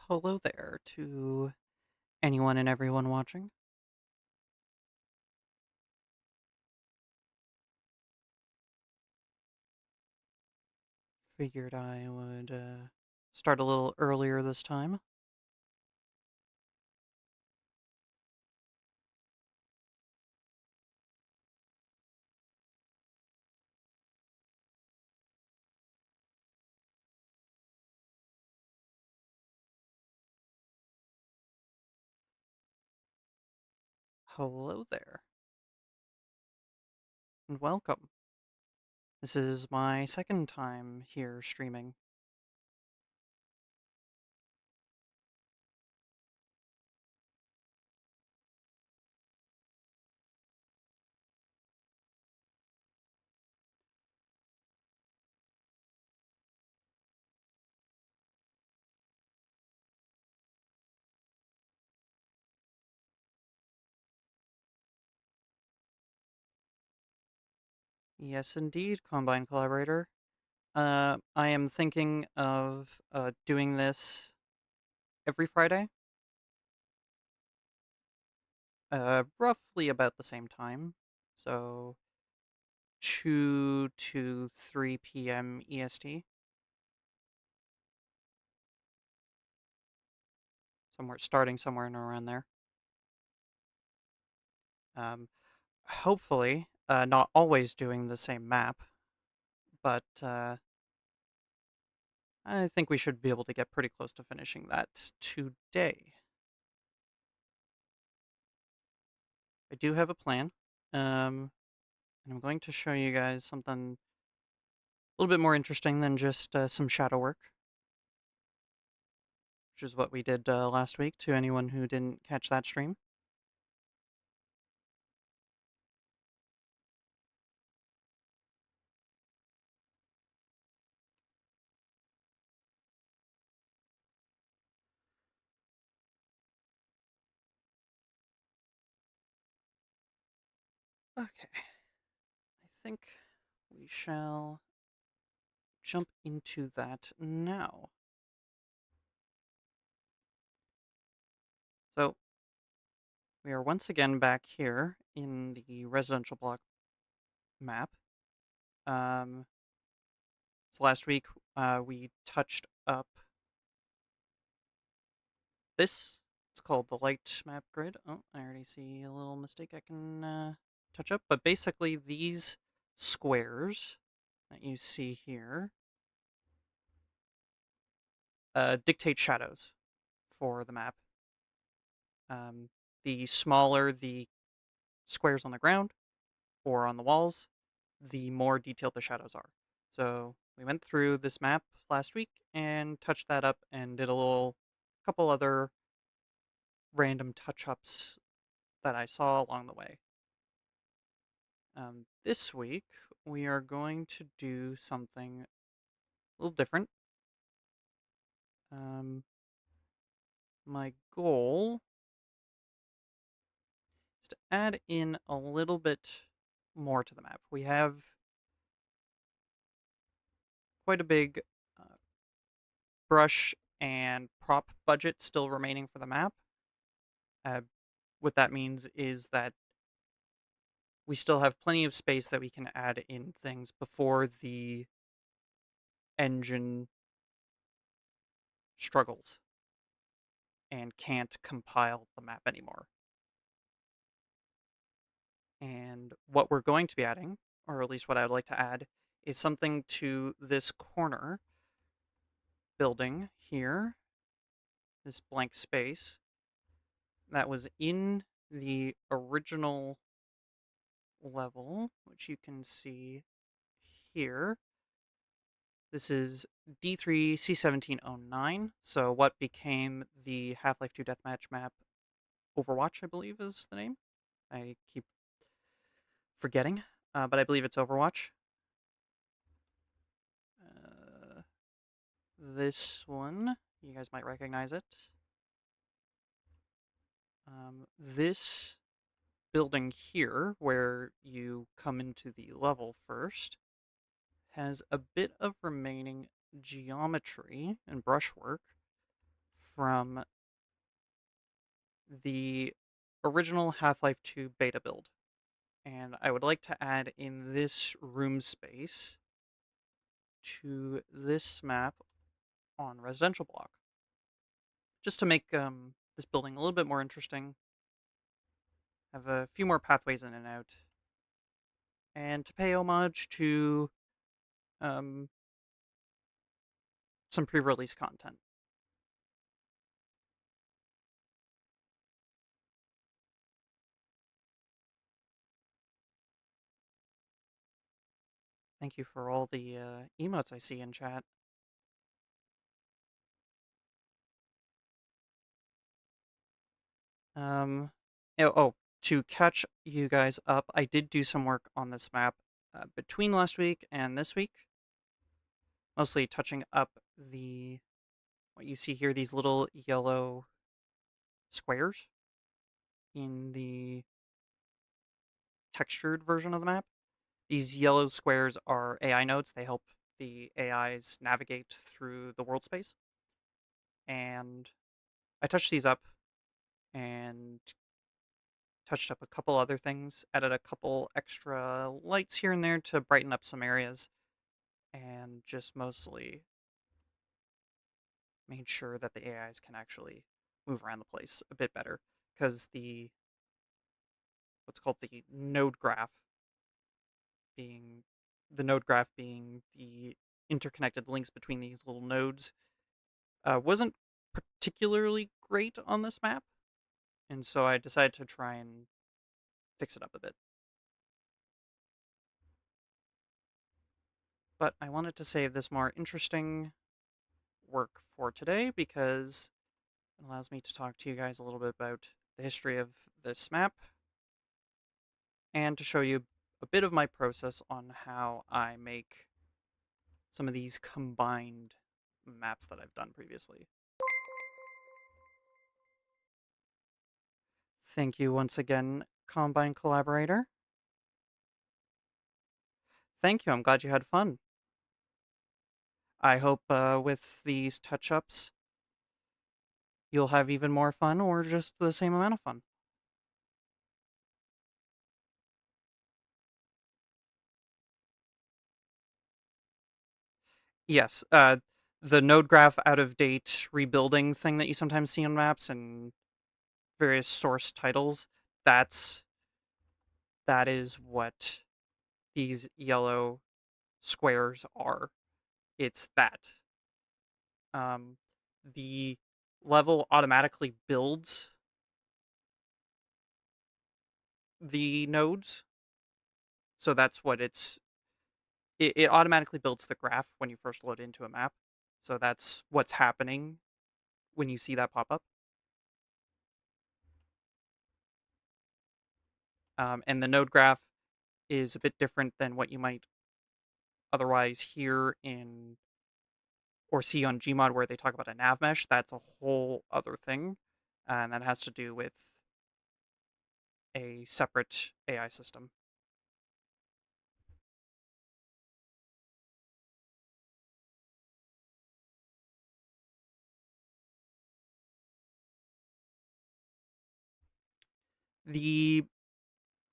Hello there to anyone and everyone watching. Figured I would start a little earlier this time. Hello there, and welcome. This is my second time here streaming. Yes, indeed, Combine Collaborator. I am thinking of doing this every Friday, roughly about the same time. So 2 to 3 p.m. EST, starting somewhere in around there. Um, Hopefully, not always doing the same map, but I think we should be able to get pretty close to finishing that today. I do have a plan, and I'm going to show you guys something a little bit more interesting than just some shadow work, which is what we did last week to anyone who didn't catch that stream. Okay, I think we shall jump into that now. So, we are once again back here in the residential block map. So last week we touched up this. It's called the light map grid. Oh, I already see a little mistake I can touch up. But basically these squares that you see here dictate shadows for the map. The smaller the squares on the ground or on the walls, the more detailed the shadows are. So we went through this map last week and touched that up and did a couple other random touch-ups that I saw along the way. This week, we are going to do something a little different. My goal is to add in a little bit more to the map. We have quite a big uh, brush and prop budget still remaining for the map. Uh, what that means is that we still have plenty of space that we can add in things before the engine struggles and can't compile the map anymore. And what we're going to be adding, or at least what I would like to add, is something to this corner building here, this blank space that was in the original level, which you can see here. This is D3 C1709, so what became the Half-Life 2 Deathmatch map Overwatch, I believe is the name. I keep forgetting, but I believe it's Overwatch. This one, you guys might recognize it. This building here, where you come into the level first, has a bit of remaining geometry and brushwork from the original Half-Life 2 beta build. And I would like to add in this room space to this map on residential block, just to make this building a little bit more interesting, have a few more pathways in and out, and to pay homage to um, some pre-release content. Thank you for all the emotes I see in chat. To catch you guys up, I did do some work on this map between last week and this week, mostly touching up what you see here, these little yellow squares in the textured version of the map. These yellow squares are AI nodes. They help the AIs navigate through the world space. And I touched these up and touched up a couple other things, added a couple extra lights here and there to brighten up some areas, and just mostly made sure that the AIs can actually move around the place a bit better, because what's called being the node graph being the interconnected links between these little nodes, wasn't particularly great on this map, and so I decided to try and fix it up a bit. But I wanted to save this more interesting work for today because it allows me to talk to you guys a little bit about the history of this map and to show you a bit of my process on how I make some of these combined maps that I've done previously. Thank you once again, Combine collaborator. Thank you. I'm glad you had fun. I hope with these touch-ups, you'll have even more fun or just the same amount of fun. Yes, the node graph out of date rebuilding thing that you sometimes see on maps and various source titles, that is what these yellow squares are. It's that. Um, the level automatically builds the nodes, so that's what it automatically builds the graph when you first load into a map. So that's what's happening when you see that pop up. And the node graph is a bit different than what you might otherwise hear in or see on gmod where they talk about a nav mesh. That's a whole other thing, and that has to do with a separate AI system. The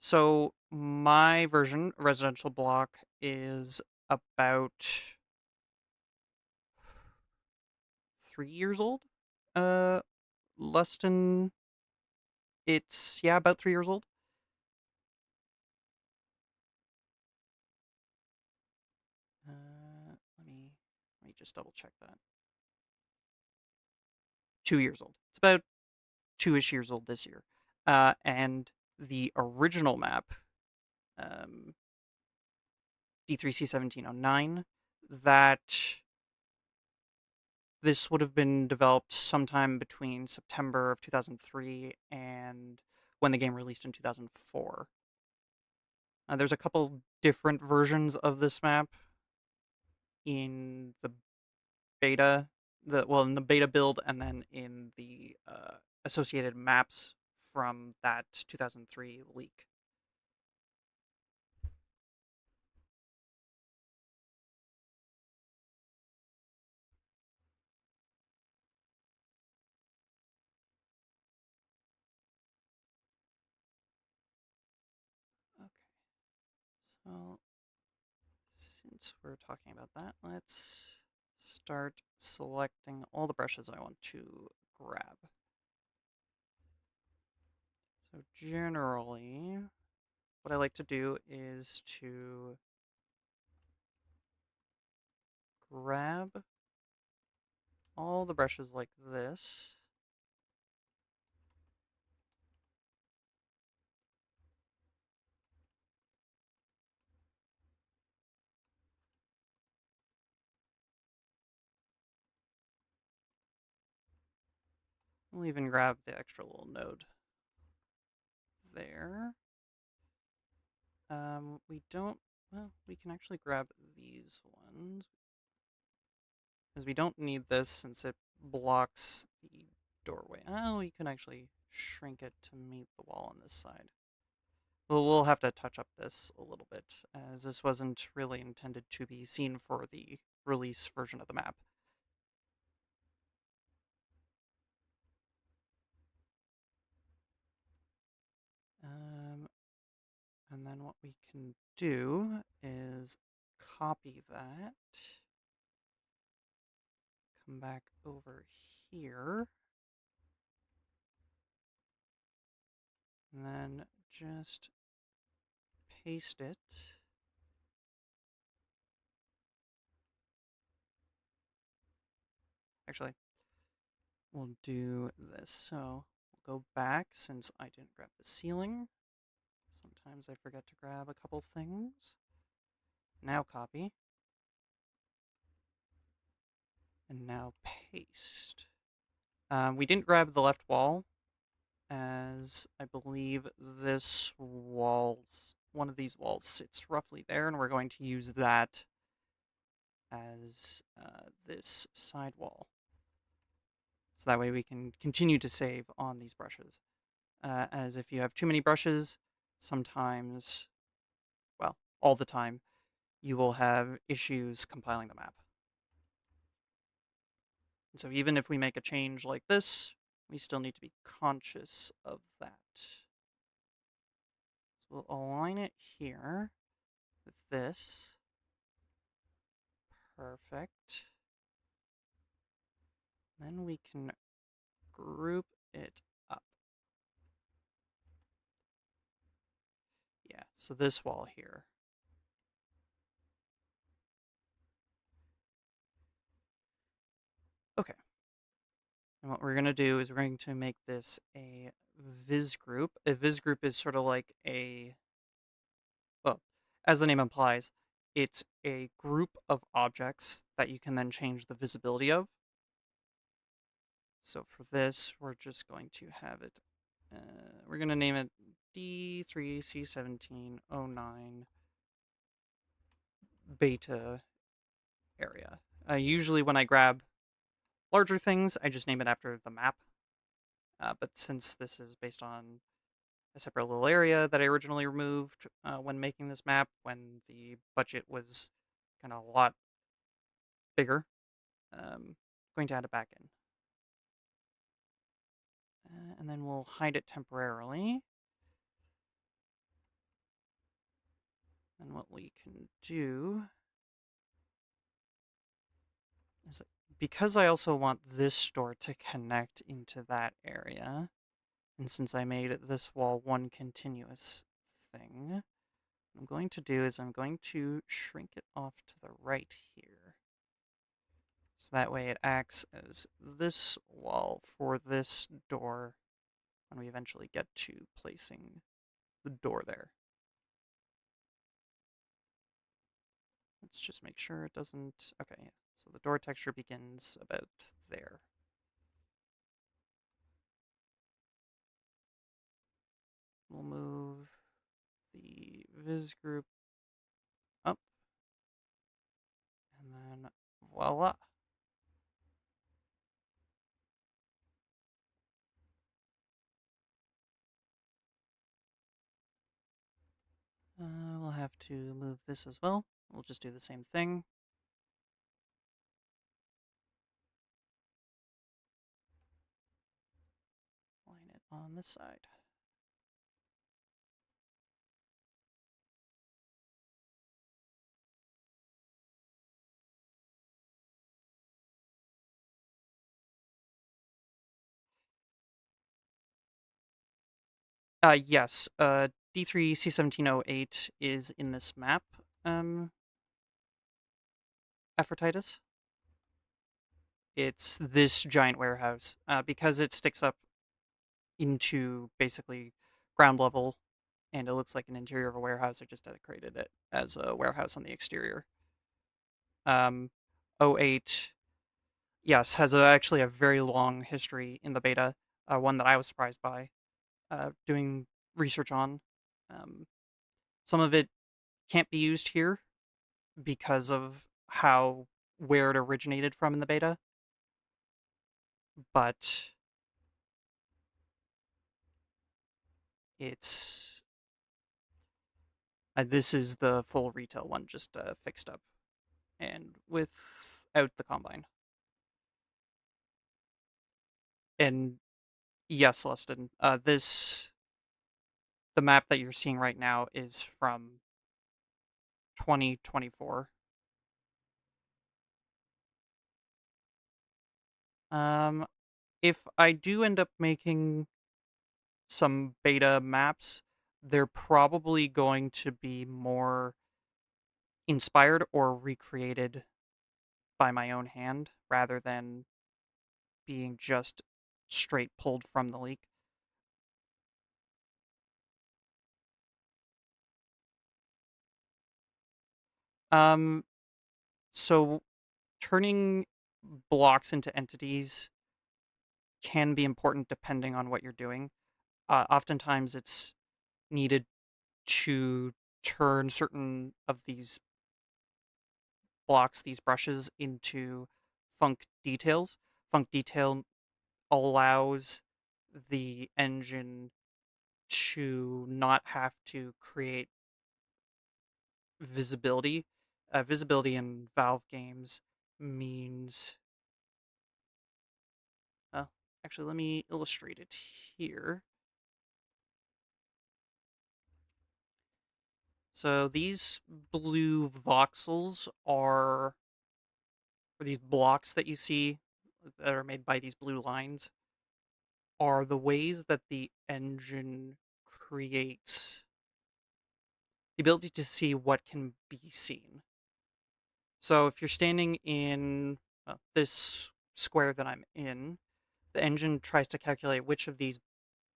So my version, residential block, is about 3 years old. Uh, less than it's yeah, about 3 years old. Let me just double check that. 2 years old. It's about 2-ish years old this year. And the original map, um, D3C1709, that this would have been developed sometime between September of 2003 and when the game released in 2004. There's a couple different versions of this map in the beta, in the beta build, and then in the associated maps from that 2003 leak. Well, since we're talking about that, let's start selecting all the brushes I want to grab. So generally, what I like to do is to grab all the brushes like this. We'll even grab the extra little node there. We don't, well, we can actually grab these ones, because we don't need this since it blocks the doorway. Oh, we can actually shrink it to meet the wall on this side. Well, we'll have to touch up this a little bit, as this wasn't really intended to be seen for the release version of the map. And then what we can do is copy that, come back over here, and then just paste it. Actually, we'll do this. So we'll go back since I didn't grab the ceiling. Sometimes I forget to grab a couple things. Now copy. And now paste. We didn't grab the left wall, as I believe this one of these walls sits roughly there, and we're going to use that as this side wall. So that way we can continue to save on these brushes. As if you have too many brushes, sometimes, well, all the time, you will have issues compiling the map. And so even if we make a change like this, we still need to be conscious of that. So we'll align it here with this. Perfect. Then we can group it up. Yeah, so this wall here. Okay. And what we're going to do is we're going to make this a viz group. A viz group is sort of like well, as the name implies, it's a group of objects that you can then change the visibility of. So for this, we're just going to have it, we're going to name it D3C1709 beta area. Usually when I grab larger things, I just name it after the map. But since this is based on a separate little area that I originally removed when making this map, when the budget was kind of a lot bigger, going to add it back in. And then we'll hide it temporarily. And what we can do is, because I also want this door to connect into that area, and since I made this wall one continuous thing, what I'm going to do is I'm going to shrink it off to the right here. So that way it acts as this wall for this door when we eventually get to placing the door there. Let's just make sure it doesn't... Okay, so the door texture begins about there. We'll move the viz group up, and then voila. We'll have to move this as well. We'll just do the same thing. Line it on this side. Yes. D3 C1708 is in this map. Ephratitis. It's this giant warehouse. Because it sticks up into basically ground level and it looks like an interior of a warehouse. I just decorated it as a warehouse on the exterior. Um, oh 08, yes, has actually a very long history in the beta, one that I was surprised by doing research on. Um, some of it can't be used here because of how where it originated from in the beta, but it's this is the full retail one, just fixed up and without the combine. And yes, Leston, the map that you're seeing right now is from 2024. Um, if I do end up making some beta maps, they're probably going to be more inspired or recreated by my own hand rather than being just straight pulled from the leak. Um, so turning blocks into entities can be important depending on what you're doing. Oftentimes, it's needed to turn certain of these blocks, these brushes, into func details. Func detail allows the engine to not have to create visibility. Visibility in Valve games means. Uh, Actually, let me illustrate it here. So these blue voxels are, or these blocks that you see that are made by these blue lines, are the ways that the engine creates the ability to see what can be seen. So if you're standing in this square that I'm in, the engine tries to calculate which of these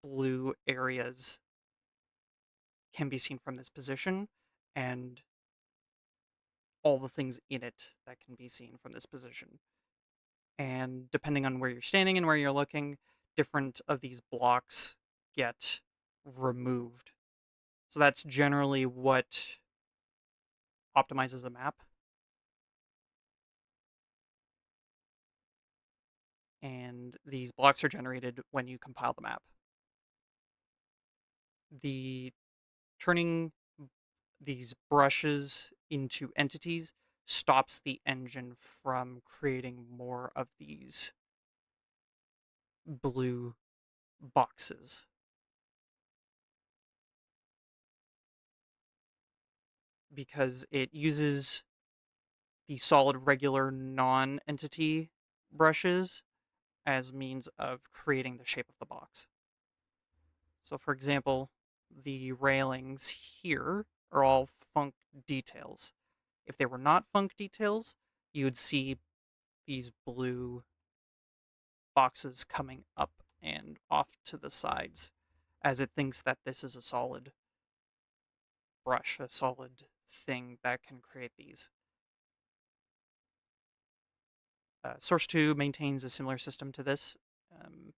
blue areas can be seen from this position and all the things in it that can be seen from this position. And depending on where you're standing and where you're looking, different of these blocks get removed. So that's generally what optimizes a map. And these blocks are generated when you compile the map. The turning these brushes into entities stops the engine from creating more of these blue boxes because it uses the solid regular non-entity brushes as means of creating the shape of the box. So for example, the railings here are all func details. If they were not func details, you would see these blue boxes coming up and off to the sides as it thinks that this is a solid brush, a solid thing that can create these. Source 2 maintains a similar system to this. Um,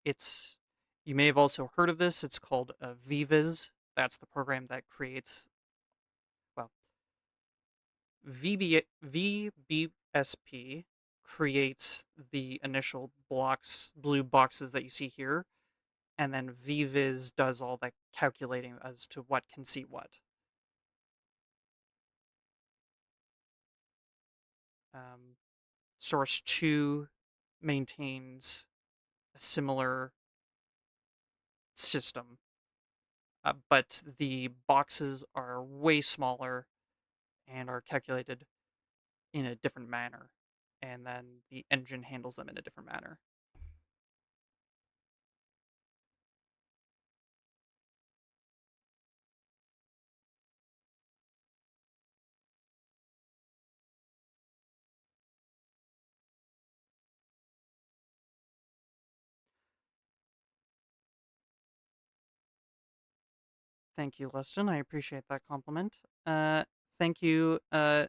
it's You may have also heard of this. It's called VViz. That's the program that creates, well, VBSP creates the initial blocks, blue boxes that you see here, and then VViz does all that calculating as to what can see what. Um, Source 2 maintains a similar system, but the boxes are way smaller and are calculated in a different manner, and then the engine handles them in a different manner. Thank you, Leston. I appreciate that compliment. Thank you, Deaded.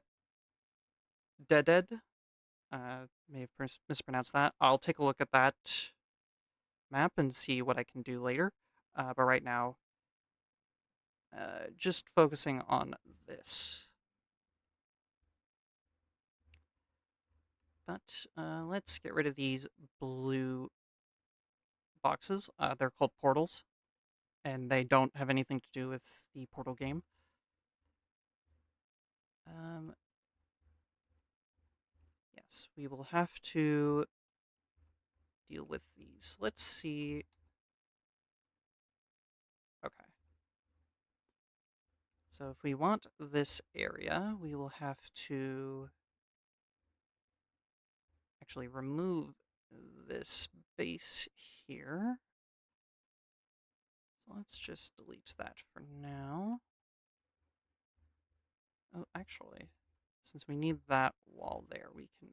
May have mispronounced that. I'll take a look at that map and see what I can do later. But right now, just focusing on this. But let's get rid of these blue boxes. They're called portals, and they don't have anything to do with the Portal game. Yes, we will have to deal with these. Let's see. Okay. So if we want this area, we will have to actually remove this base here. So let's just delete that for now. Oh, actually, since we need that wall there, we can...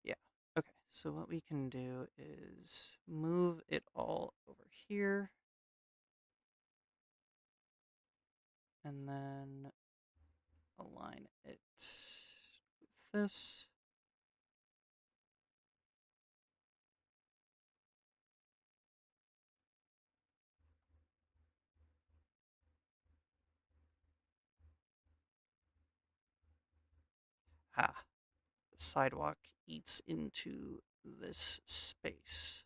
Yeah, okay. So what we can do is move it all over here. And then align it with this. Ah, the sidewalk eats into this space.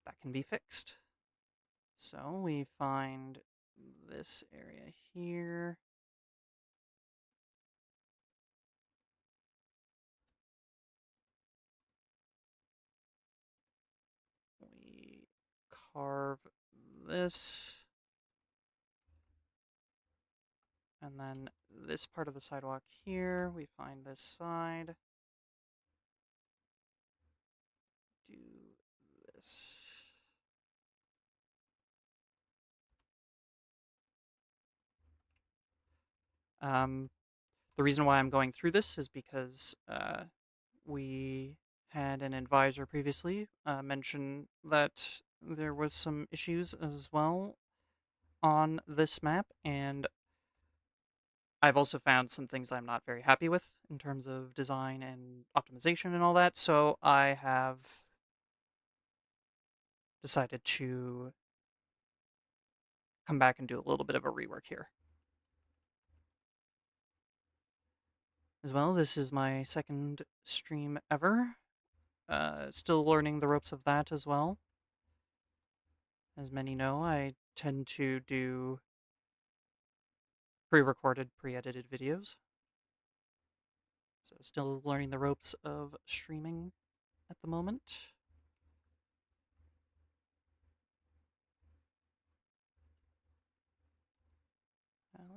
That can be fixed. So we find this area here. We carve this. And then this part of the sidewalk here, we find this side. Do this. The reason why I'm going through this is because we had an advisor previously mention that there was some issues as well on this map, and I've also found some things I'm not very happy with in terms of design and optimization and all that, so I have decided to come back and do a little bit of a rework here. As well, this is my second stream ever. Still learning the ropes of that as well. As many know, I tend to do pre-recorded, pre-edited videos. So still learning the ropes of streaming at the moment.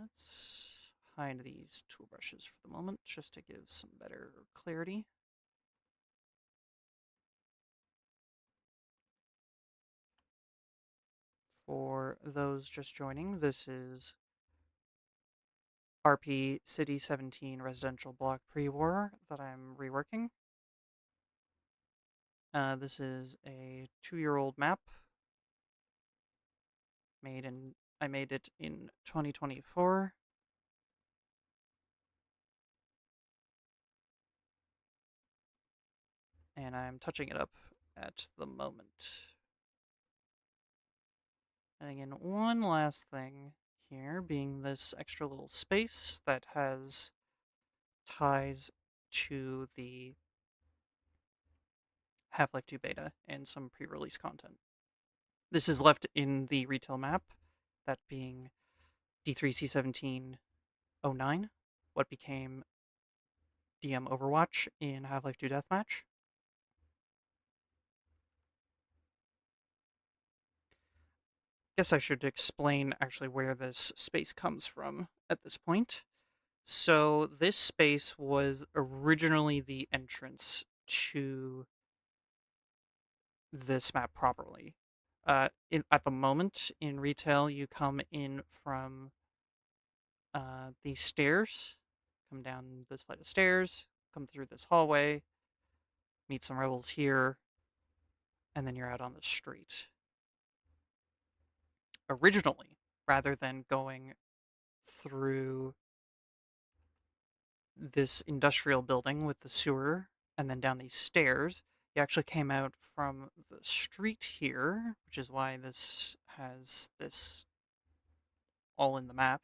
Let's hide these tool brushes for the moment, just to give some better clarity. For those just joining, this is RP City 17 Residential Block Pre-War that I'm reworking. This is a 2-year-old map. I made it in 2024. And I'm touching it up at the moment. And again, one last thing here, being this extra little space that has ties to the Half-Life 2 beta and some pre-release content. This is left in the retail map, that being D3C1709, what became DM Overwatch in Half-Life 2 Deathmatch. Guess I should explain actually where this space comes from at this point. So this space was originally the entrance to this map properly. At the moment in retail, you come in from these stairs, come down this flight of stairs, come through this hallway, meet some rebels here, and then you're out on the street. Originally, rather than going through this industrial building with the sewer and then down these stairs, you actually came out from the street here, which is why this has this all in the map.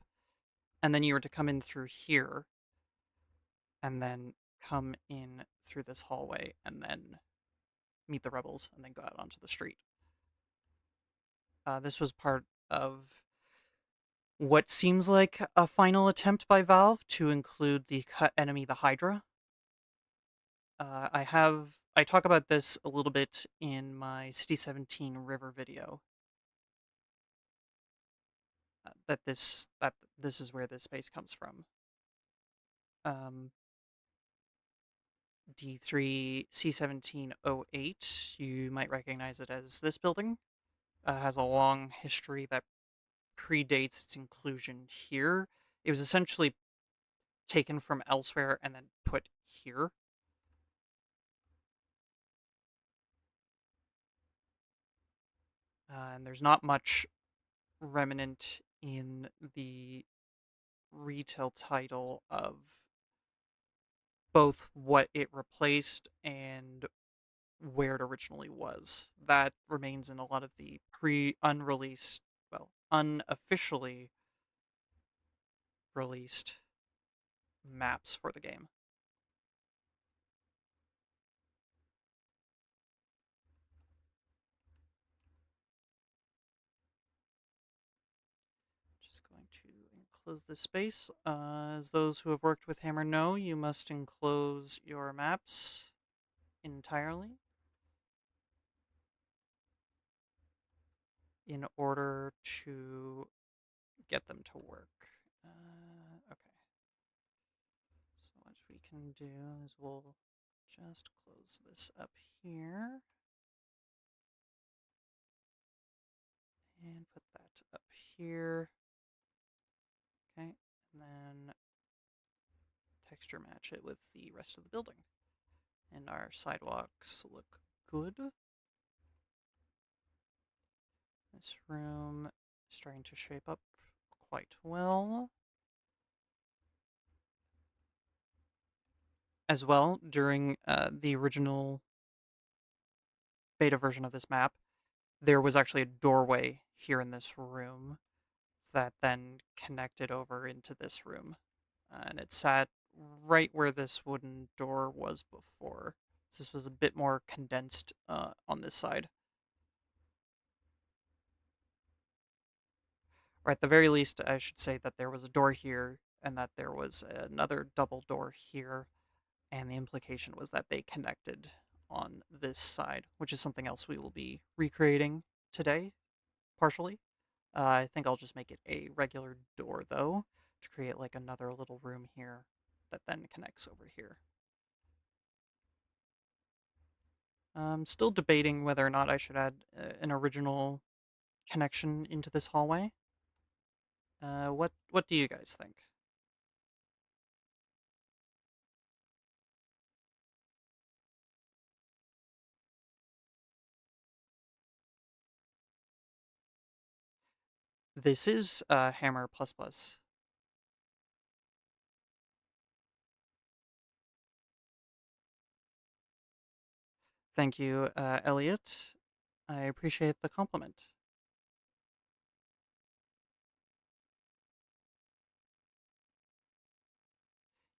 And then you were to come in through here and then come in through this hallway and then meet the rebels and then go out onto the street. This was part of what seems like a final attempt by Valve to include the cut enemy, the Hydra. I talk about this a little bit in my City 17 River video. That this is where this space comes from. D3 C1708, you might recognize it as this building. Has a long history that predates its inclusion here. It was essentially taken from elsewhere and then put here. And there's not much remnant in the retail title of both what it replaced and where it originally was. That remains in a lot of the unreleased, well, unofficially released maps for the game. Just going to enclose this space. As those who have worked with Hammer know, you must enclose your maps entirely in order to get them to work. Okay. So what we can do is we'll just close this up here. And put that up here. Okay, and then texture match it with the rest of the building. And our sidewalks look good. This room is starting to shape up quite well. As well, during the original beta version of this map, there was actually a doorway here in this room that then connected over into this room. And it sat right where this wooden door was before. So this was a bit more condensed on this side. Or at the very least, I should say that there was a door here and that there was another double door here. And the implication was that they connected on this side, which is something else we will be recreating today, partially. I think I'll just make it a regular door, though, to create like another little room here that then connects over here. I'm still debating whether or not I should add an original connection into this hallway. What do you guys think? This is Hammer plus plus. Thank you, Elliot. I appreciate the compliment.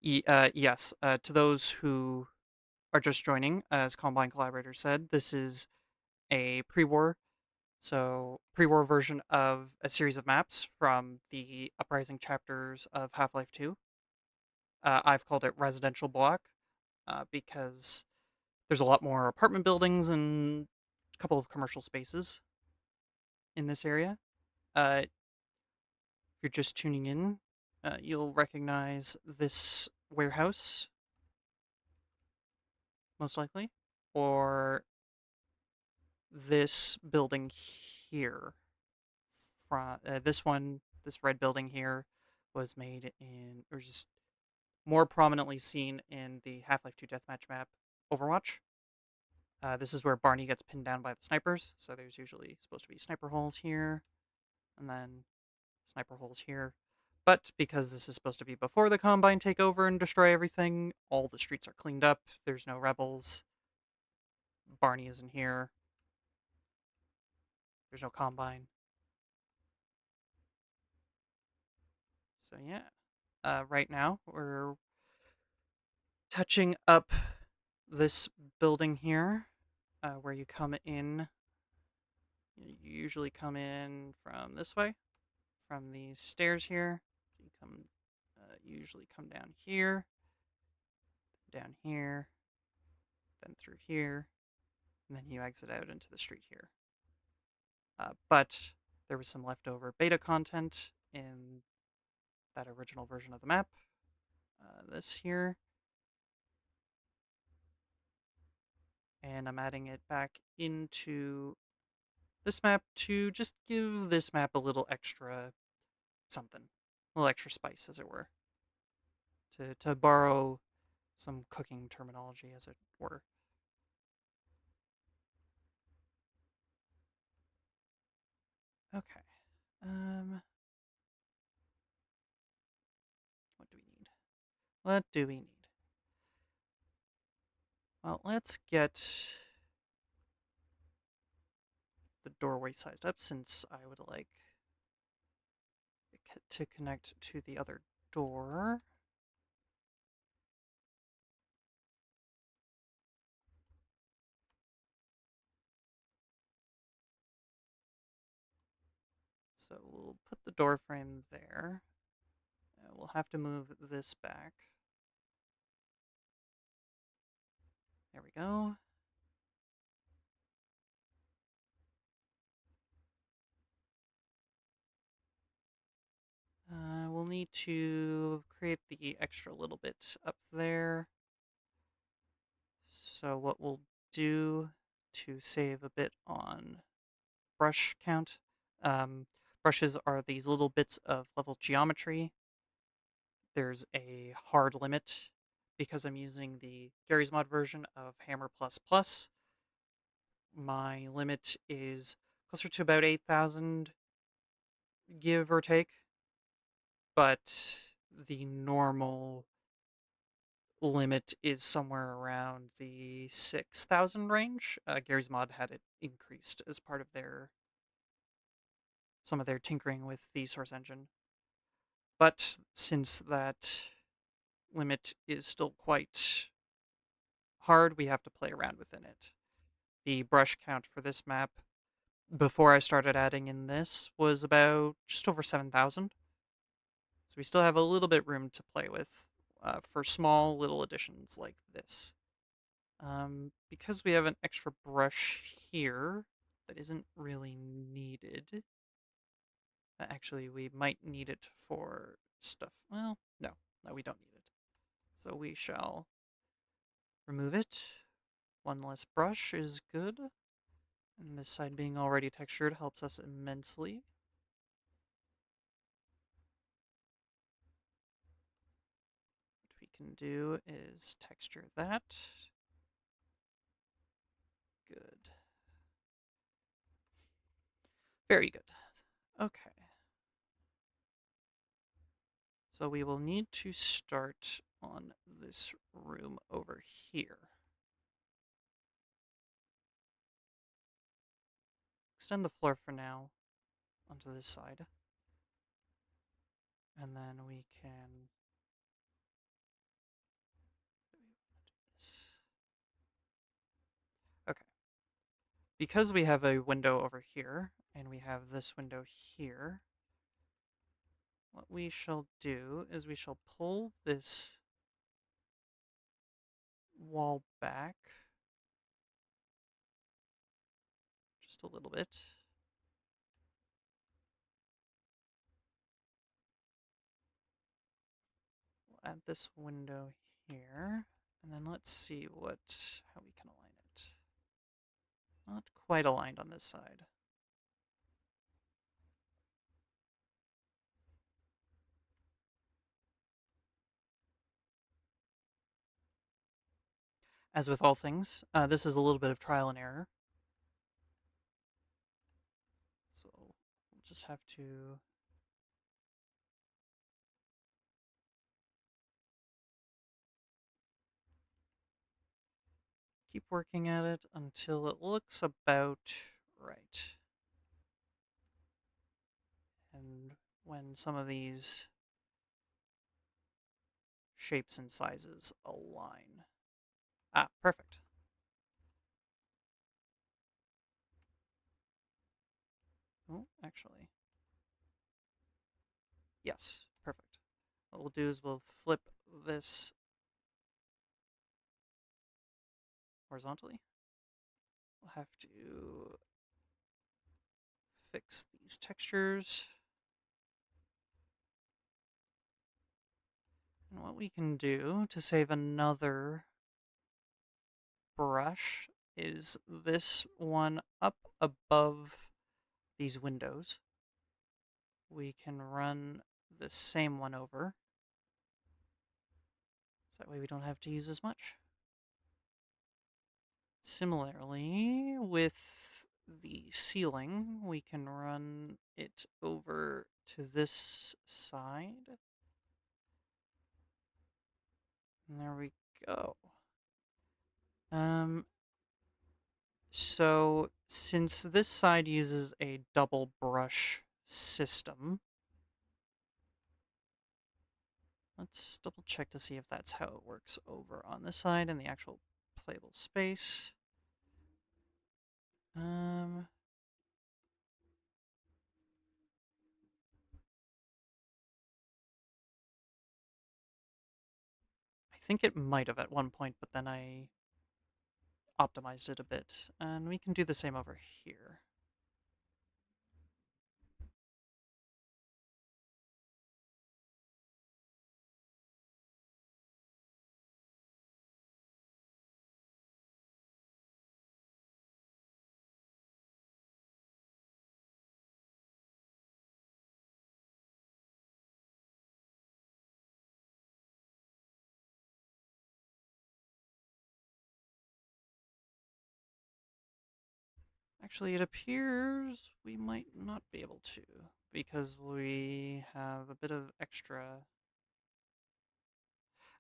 Yes, to those who are just joining, as Combine Collaborator said, this is a pre-war, so pre-war version of a series of maps from the Uprising chapters of Half-Life 2. I've called it Residential Block because there's a lot more apartment buildings and a couple of commercial spaces in this area. If you're just tuning in, you'll recognize this warehouse, most likely, or this building here. This red building here was made in, or just more prominently seen in the Half-Life 2 deathmatch map, Overwatch. This is where Barney gets pinned down by the snipers. So there's usually supposed to be sniper holes here, and then sniper holes here. But because this is supposed to be before the Combine take over and destroy everything, all the streets are cleaned up. There's no rebels. Barney isn't here. There's no Combine. So yeah. Right now, we're touching up this building here, where you come in. You usually come in from this way, from these stairs here. You come, usually come down here, then through here, and then you exit out into the street here. But there was some leftover beta content in that original version of the map. This here. And I'm adding it back into this map to just give this map a little extra something, a little extra spice, as it were, to borrow some cooking terminology, as it were. Okay. What do we need? What do we need? Well, let's get the doorway sized up, since I would like it to connect to the other door. So we'll put the door frame there. We'll have to move this back. There we go. We'll need to create the extra little bit up there. So what we'll do to save a bit on brush count, brushes are these little bits of level geometry. There's a hard limit because I'm using the Gary's Mod version of Hammer++. My limit is closer to about 8,000, give or take. But the normal limit is somewhere around the 6,000 range. Gary's Mod had it increased as part of some of their tinkering with the Source engine. But since that limit is still quite hard, we have to play around within it. The brush count for this map, before I started adding in this, was about just over 7,000. So we still have a little bit room to play with for small little additions like this. Because we have an extra brush here that isn't really needed. Actually, we might need it for stuff. Well, no, we don't need it. So we shall remove it. One less brush is good. And this side being already textured helps us immensely. What we can do is texture that. Good. Very good. Okay. So we will need to start on this room over here. Extend the floor for now onto this side. And then we can do this. Okay. Because we have a window over here, and we have this window here, what we shall do is we shall pull this wall back just a little bit. We'll add this window here, and then let's see how we can align it. Not quite aligned on this side. As with all things, this is a little bit of trial and error. So we'll just have to keep working at it until it looks about right. And when some of these shapes and sizes align. Ah, perfect. Oh, actually. Yes, perfect. What we'll do is we'll flip this horizontally. We'll have to fix these textures. And what we can do to save another brush is this one up above these windows. We can run the same one over. So that way we don't have to use as much. Similarly, with the ceiling, we can run it over to this side. And there we go. So since this side uses a double brush system, let's double check to see if that's how it works over on this side in the actual playable space. I think it might have at one point, but then I optimized it a bit. And we can do the same over here. Actually, it appears we might not be able to, because we have a bit of extra...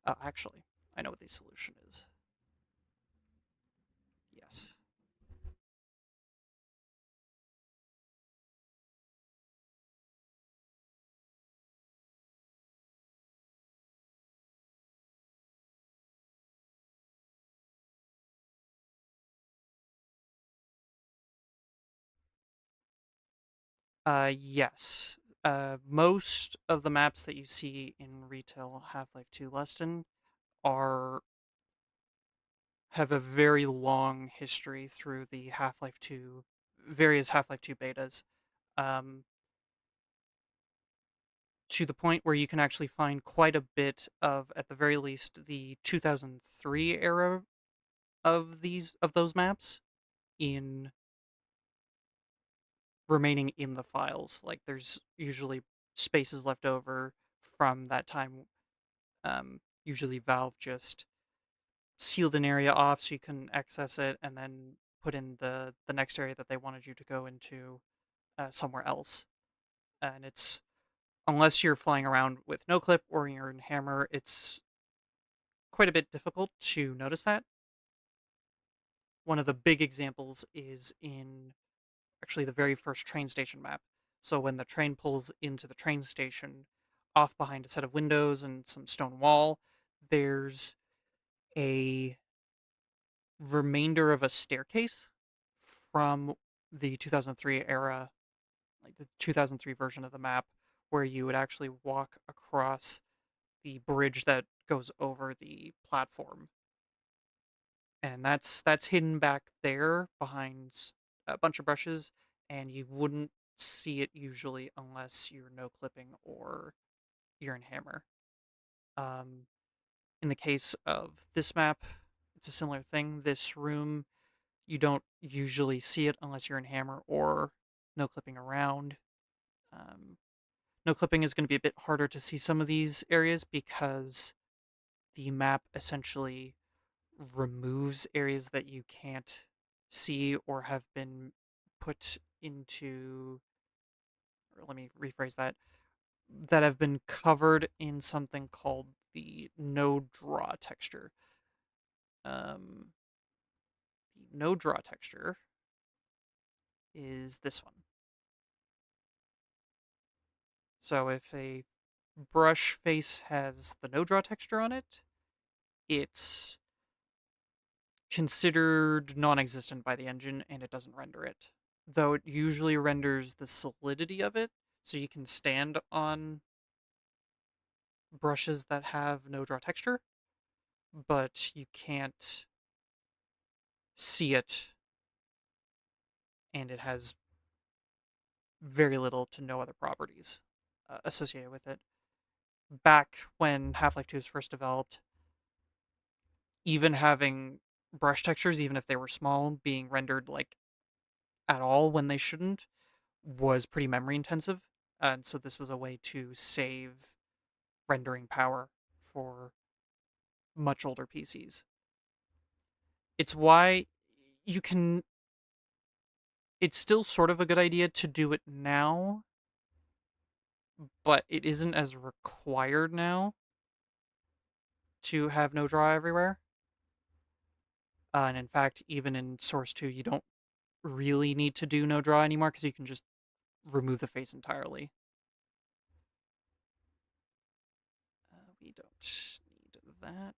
actually, I know what the solution is. Yes. Yes. Most of the maps that you see in retail Half-Life 2 Leston are have a very long history through the Half-Life 2 various Half-Life 2 betas. Um, to the point where you can actually find quite a bit of, at the very least, the 2003 era of those maps in remaining in the files. Like there's usually spaces left over from that time. Usually Valve just sealed an area off so you couldn't access it, and then put in the next area that they wanted you to go into somewhere else. And it's unless you're flying around with no clip or you're in hammer, it's quite a bit difficult to notice that. One of the big examples is in actually the very first train station map. So when the train pulls into the train station, off behind a set of windows and some stone wall, there's a remainder of a staircase from the 2003 era, like the 2003 version of the map, where you would actually walk across the bridge that goes over the platform. And that's hidden back there behind a bunch of brushes, and you wouldn't see it usually unless you're no clipping or you're in hammer. Um, in the case of this map, it's a similar thing. This room, you don't usually see it unless you're in hammer or no clipping around. Um, no clipping is going to be a bit harder to see some of these areas because the map essentially removes areas that you can't see or have been put into, or let me rephrase that, that have been covered in something called the no draw texture. The no draw texture is this one. So if a brush face has the no draw texture on it, it's considered non-existent by the engine and it doesn't render it. Though it usually renders the solidity of it, so you can stand on brushes that have no draw texture, but you can't see it, and it has very little to no other properties associated with it. Back when Half-Life 2 was first developed, even having brush textures, even if they were small, being rendered like at all when they shouldn't, was pretty memory intensive. And so this was a way to save rendering power for much older PCs. It's why you can. It's still sort of a good idea to do it now, but it isn't as required now to have no draw everywhere. And in fact, even in Source 2, you don't really need to do no draw anymore because you can just remove the face entirely. We don't need that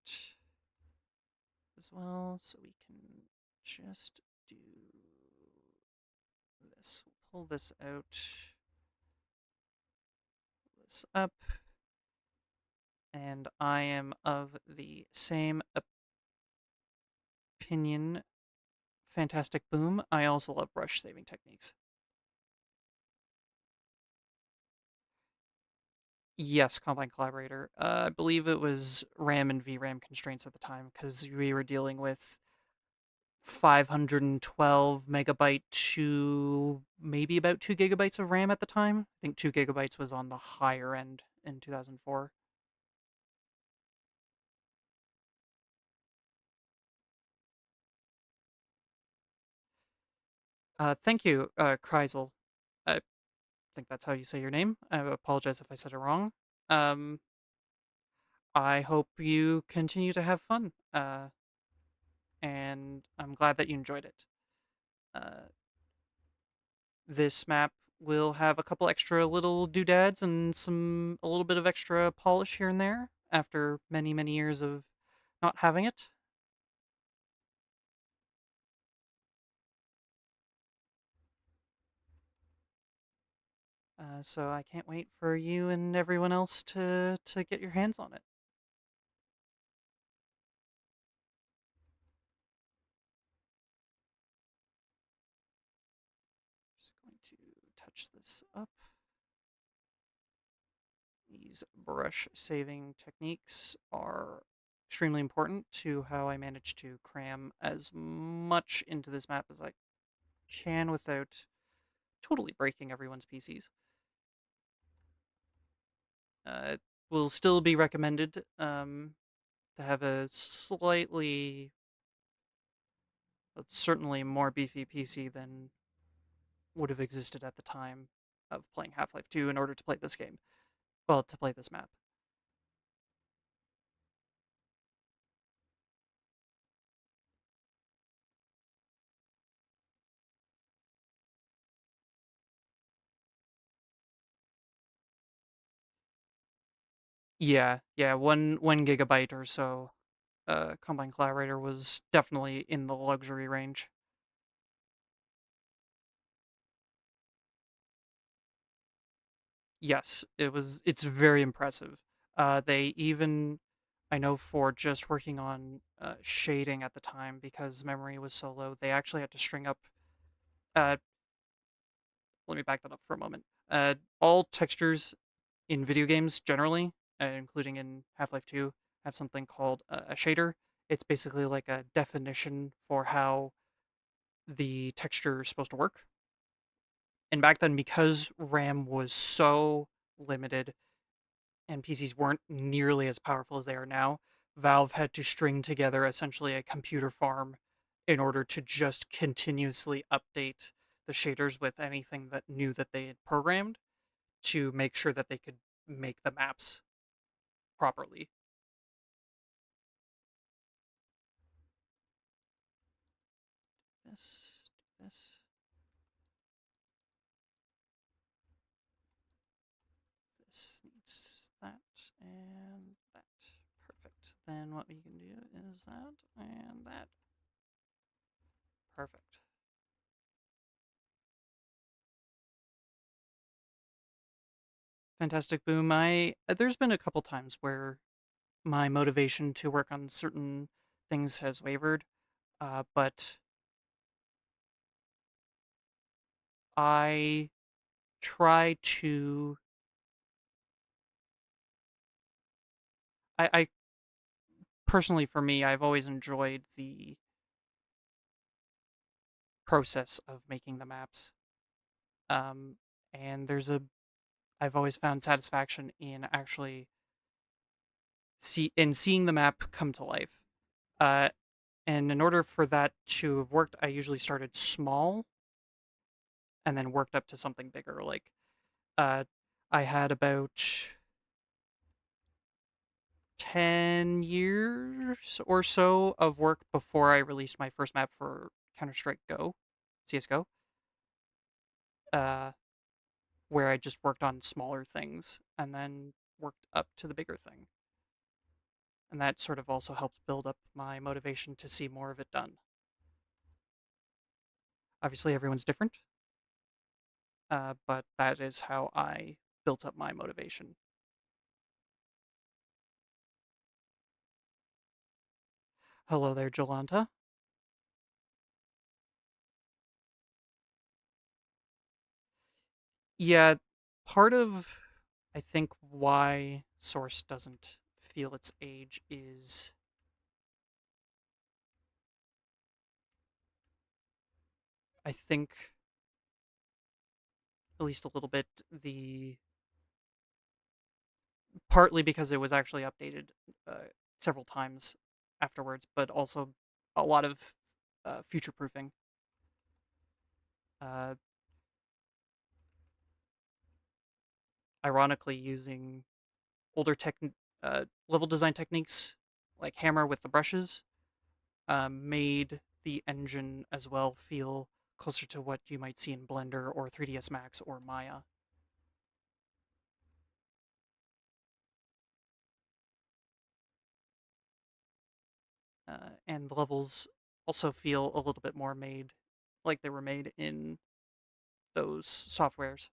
as well, so we can just do this. We'll pull this out, pull this up, and I am of the same opinion. Fantastic Boom. I also love brush saving techniques. Yes, Combine Collaborator. I believe it was RAM and VRAM constraints at the time because we were dealing with 512 megabyte to maybe about 2 gigabytes of RAM at the time. I think 2 gigabytes was on the higher end in 2004. Thank you, Kreisel. I think that's how you say your name. I apologize if I said it wrong. Um, I hope you continue to have fun, and I'm glad that you enjoyed it. Uh, this map will have a couple extra little doodads and a little bit of extra polish here and there after many, many years of not having it. So I can't wait for you and everyone else to get your hands on it. Just going to touch this up. These brush saving techniques are extremely important to how I manage to cram as much into this map as I can without totally breaking everyone's PCs. It will still be recommended to have a slightly, but certainly more beefy PC than would have existed at the time of playing Half-Life 2 in order to play this game. Well, to play this map. Yeah, one gigabyte or so. Combine Collaborator was definitely in the luxury range. Yes, it was. It's very impressive. They even, I know for just working on shading at the time because memory was so low, they actually had to string up. Uh, Let me back that up for a moment. All textures in video games generally, including in Half-Life 2, have something called a shader. It's basically like a definition for how the texture is supposed to work. And back then, because RAM was so limited and PCs weren't nearly as powerful as they are now, Valve had to string together essentially a computer farm in order to just continuously update the shaders with anything that new that they had programmed to make sure that they could make the maps properly. This, this. This needs that and that. Perfect. Then what we can do is that and that. Perfect. Fantastic Boom. There's been a couple times where my motivation to work on certain things has wavered, but I try to. I personally, for me, I've always enjoyed the process of making the maps. Um, and I've always found satisfaction in actually seeing the map come to life. Uh, and in order for that to have worked, I usually started small and then worked up to something bigger. Like, uh, I had about 10 years or so of work before I released my first map for Counter Strike Go, CS:GO, uh, where I just worked on smaller things and then worked up to the bigger thing. And that sort of also helped build up my motivation to see more of it done. Obviously, everyone's different, but that is how I built up my motivation. Hello there, Jolanta. Yeah, part of I think why Source doesn't feel its age is I think at least a little bit the partly because it was actually updated several times afterwards, but also a lot of future proofing. Uh, Ironically, using older level design techniques like hammer with the brushes made the engine as well feel closer to what you might see in Blender or 3ds Max or Maya. And the levels also feel a little bit more made like they were made in those softwares,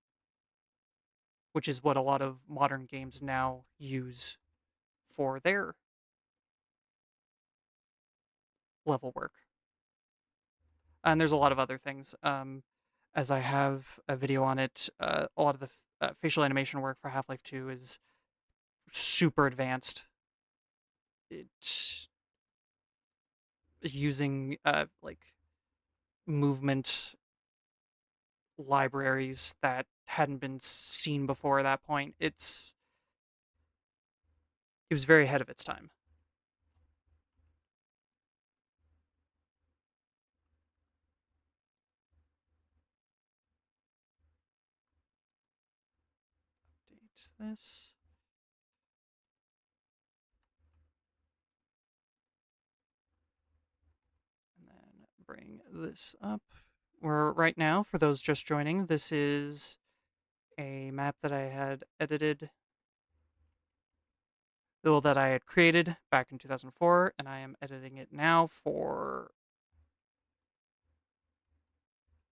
which is what a lot of modern games now use for their level work. And there's a lot of other things. As I have a video on it, a lot of the facial animation work for Half-Life 2 is super advanced. It's using like movement libraries that hadn't been seen before at that point. It was very ahead of its time. Update this. And then bring this up. We're right now, for those just joining, this is a map that I had edited, well, that I had created back in 2004, and I am editing it now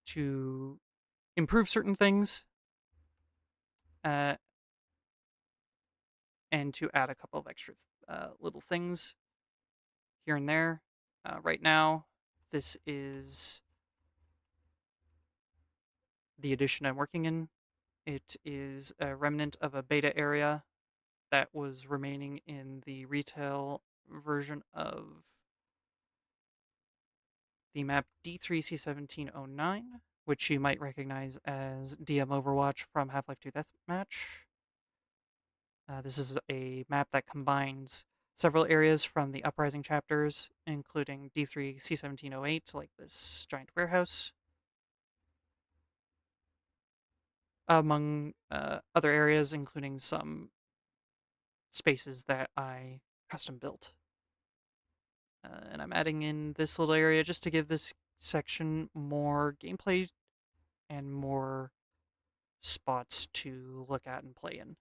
to improve certain things, uh, and to add a couple of extra little things here and there. Right now, this is the edition I'm working in. It is a remnant of a beta area that was remaining in the retail version of the map D3C1709, which you might recognize as DM Overwatch from Half-Life 2 Deathmatch. This is a map that combines several areas from the Uprising chapters, including D3 C1708, like this giant warehouse, among other areas, including some spaces that I custom built. And I'm adding in this little area just to give this section more gameplay and more spots to look at and play in.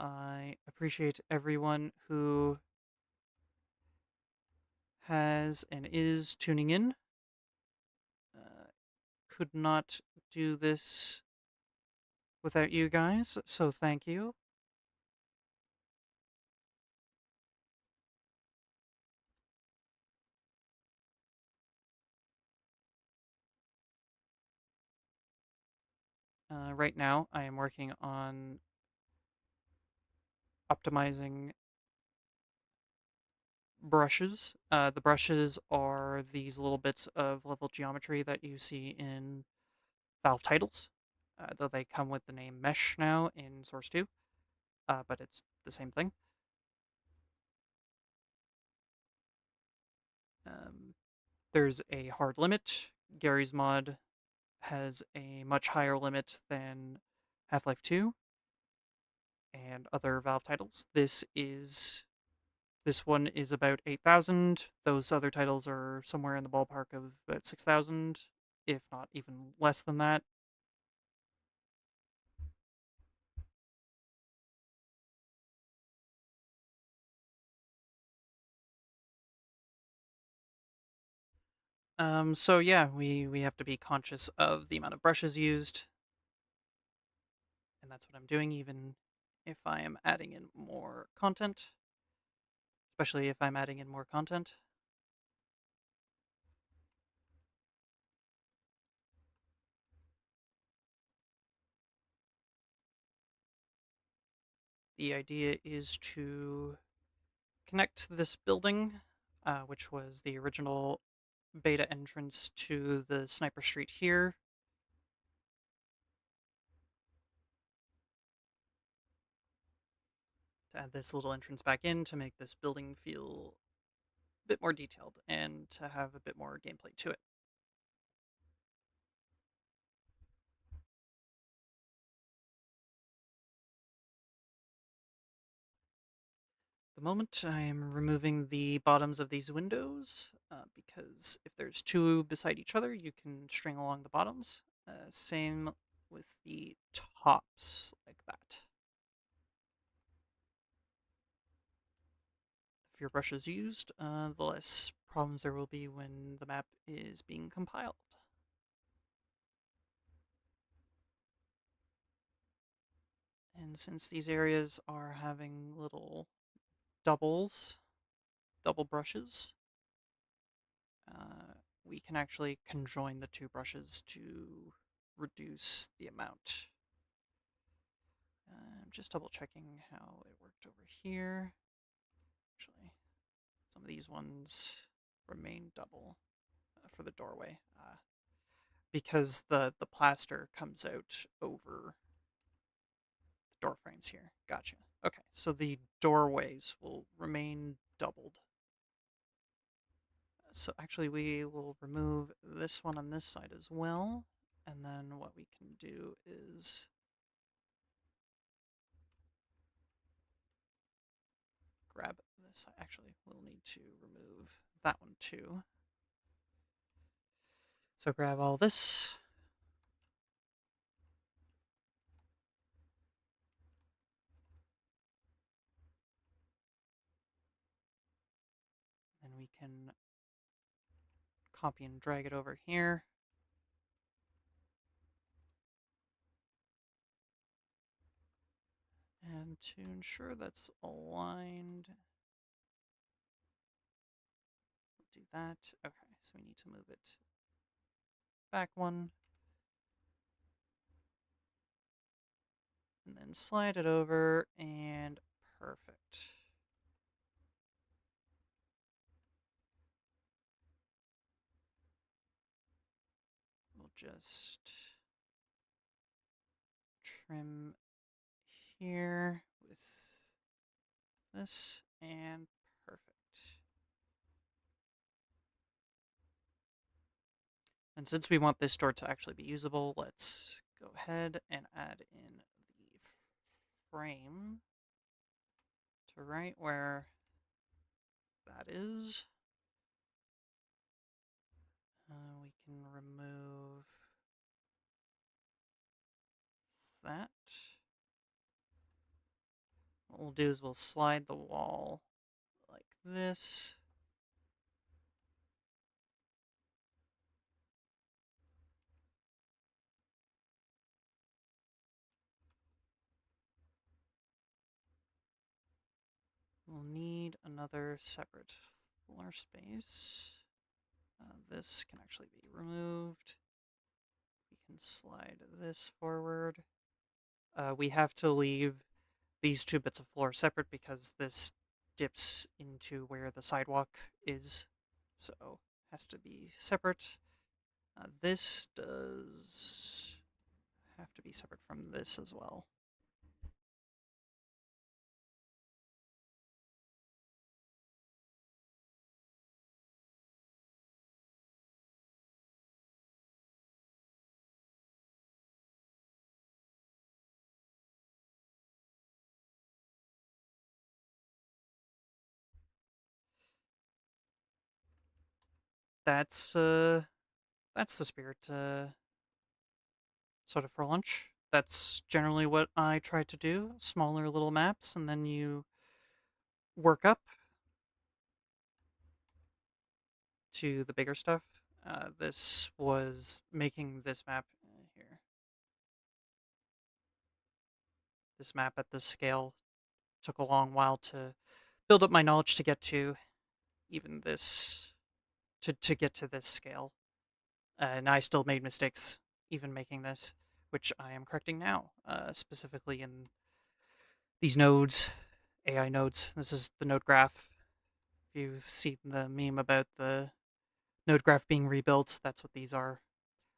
I appreciate everyone who has and is tuning in. Could not do this without you guys, so thank you. Right now, I am working on optimizing brushes. The brushes are these little bits of level geometry that you see in Valve titles, though they come with the name Mesh now in Source 2, but it's the same thing. Um, there's a hard limit. Gary's mod has a much higher limit than Half-Life 2 and other Valve titles. This one is about 8,000. Those other titles are somewhere in the ballpark of about 6,000, if not even less than that. So yeah, we have to be conscious of the amount of brushes used, and that's what I'm doing, even if I am adding in more content, especially if I'm adding in more content. The idea is to connect this building, which was the original beta entrance to the Sniper Street here. To add this little entrance back in to make this building feel a bit more detailed and to have a bit more gameplay to it. The moment I am removing the bottoms of these windows, because if there's two beside each other, you can string along the bottoms. Same with the tops, like that. The fewer brushes used, the less problems there will be when the map is being compiled. And since these areas are having little double brushes, we can actually conjoin the two brushes to reduce the amount. I'm just double checking how it worked over here. Actually, some of these ones remain double for the doorway because the plaster comes out over the door frames here. Gotcha. Okay, so the doorways will remain doubled. So actually we will remove this one on this side as well. And then what we can do is grab this. Actually, we'll need to remove that one too. So grab all this. Then we can copy and drag it over here. And to ensure that's aligned, we'll do that. Okay, so we need to move it back one. And then slide it over, and perfect. We'll just trim here with this, and perfect. And since we want this door to actually be usable, let's go ahead and add in the frame to right where that is. We can remove that. What we'll do is we'll slide the wall like this. We'll need another separate floor space. This can actually be removed. We can slide this forward. We have to leave these two bits of floor separate because this dips into where the sidewalk is, so it has to be separate. This does have to be separate from this as well. That's the spirit. Sort of for lunch. That's generally what I try to do. Smaller little maps, and then you work up to the bigger stuff. This was making this map here. This map at this scale took a long while to build up my knowledge to get to even this, to get to this scale. And I still made mistakes even making this, which I am correcting now, specifically in these nodes, AI nodes. This is the node graph. If you've seen the meme about the node graph being rebuilt, that's what these are.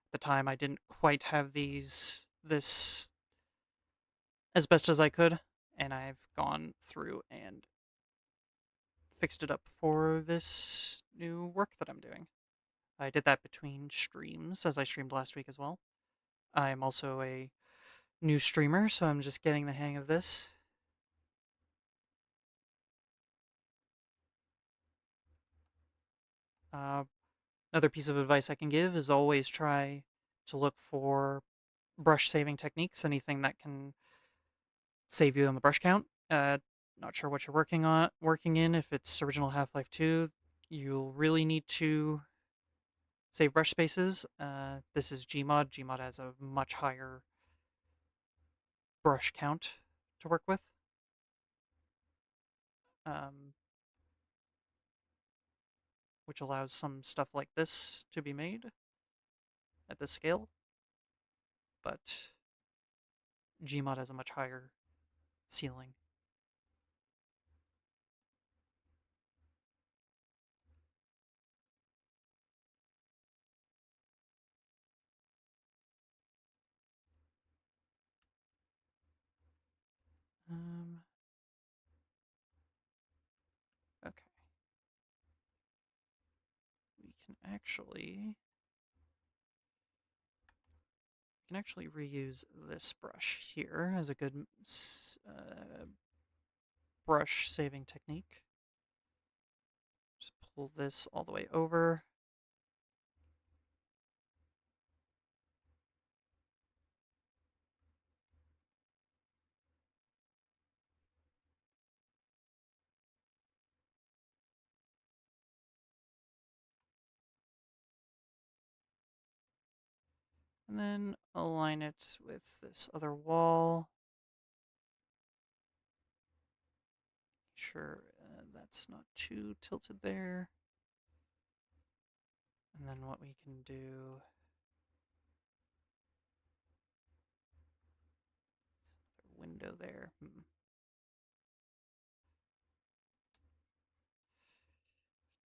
At the time, I didn't quite have this as best as I could, and I've gone through and fixed it up for this new work that I'm doing. I did that between streams, as I streamed last week as well. I'm also a new streamer, so I'm just getting the hang of this. Another piece of advice I can give is always try to look for brush saving techniques, anything that can save you on the brush count. Not sure what you're working in. If it's original Half-Life 2, you'll really need to save brush spaces. This is gmod. Gmod has a much higher brush count to work with. Which allows some stuff like this to be made at this scale. But gmod has a much higher ceiling. Okay. We can actually reuse this brush here as a good brush saving technique. Just pull this all the way over. And then align it with this other wall. Sure, that's not too tilted there. And then what we can do, window there.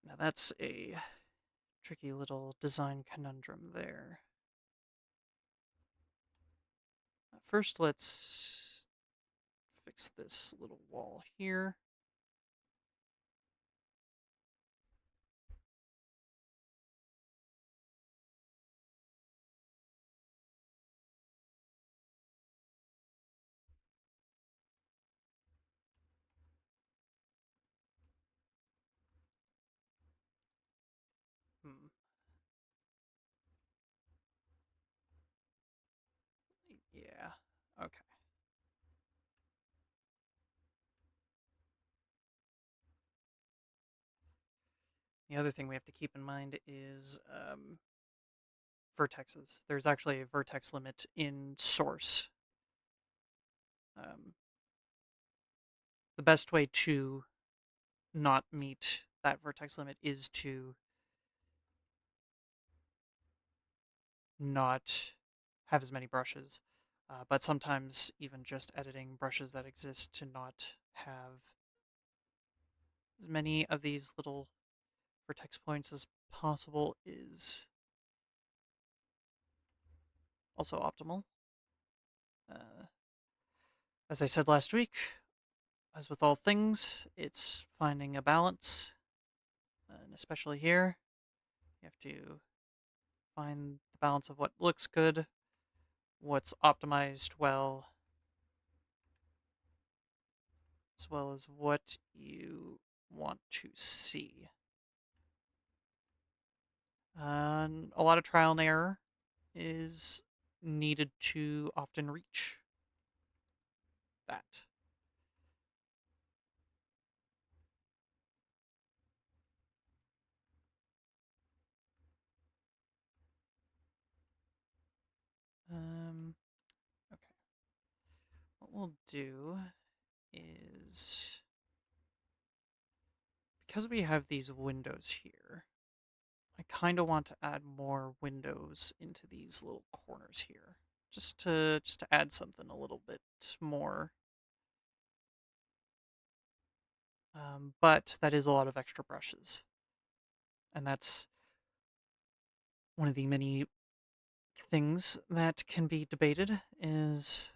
Now that's a tricky little design conundrum there. First, let's fix this little wall here. Hmm. Yeah. Okay. The other thing we have to keep in mind is vertexes. There's actually a vertex limit in source. Um, the best way to not meet that vertex limit is to not have as many brushes. But sometimes even just editing brushes that exist to not have as many of these little vertex points as possible is also optimal. Uh, as I said last week, as with all things, it's finding a balance, and especially here, you have to find the balance of what looks good, what's optimized well, as well as what you want to see. A lot of trial and error is needed to often reach that. Okay. What we'll do is, because we have these windows here, I kind of want to add more windows into these little corners here, just to add something a little bit more. But that is a lot of extra brushes, and that's one of the many things that can be debated is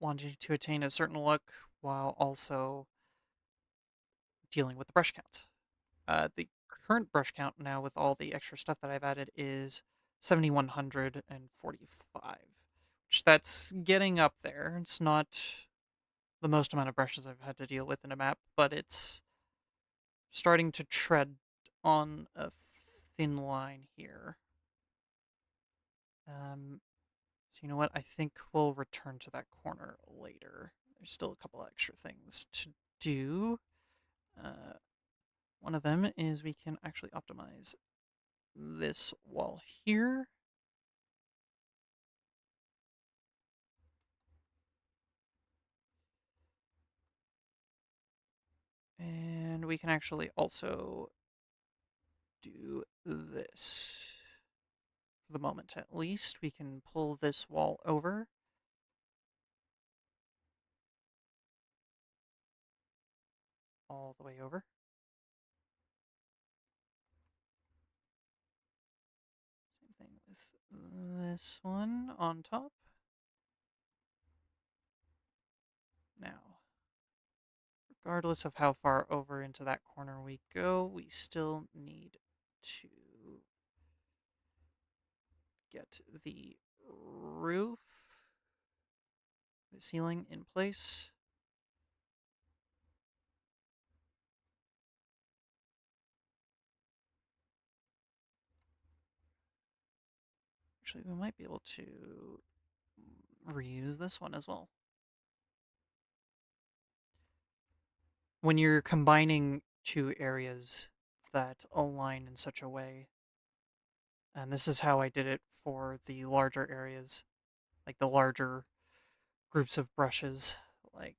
wanting to attain a certain look while also dealing with the brush count. The current brush count now with all the extra stuff that I've added is 7,145, which that's getting up there. It's not the most amount of brushes I've had to deal with in a map, but it's starting to tread on a thin line here. So you know what? I think we'll return to that corner later. There's still a couple extra things to do. One of them is we can actually optimize this wall here. And we can actually also do this. For the moment, at least, we can pull this wall over. All the way over. Same thing with this one on top. Now, regardless of how far over into that corner we go, we still need to get the roof, the ceiling in place. Actually, we might be able to reuse this one as well. When you're combining two areas that align in such a way, and this is how I did it for the larger areas, like the larger groups of brushes, like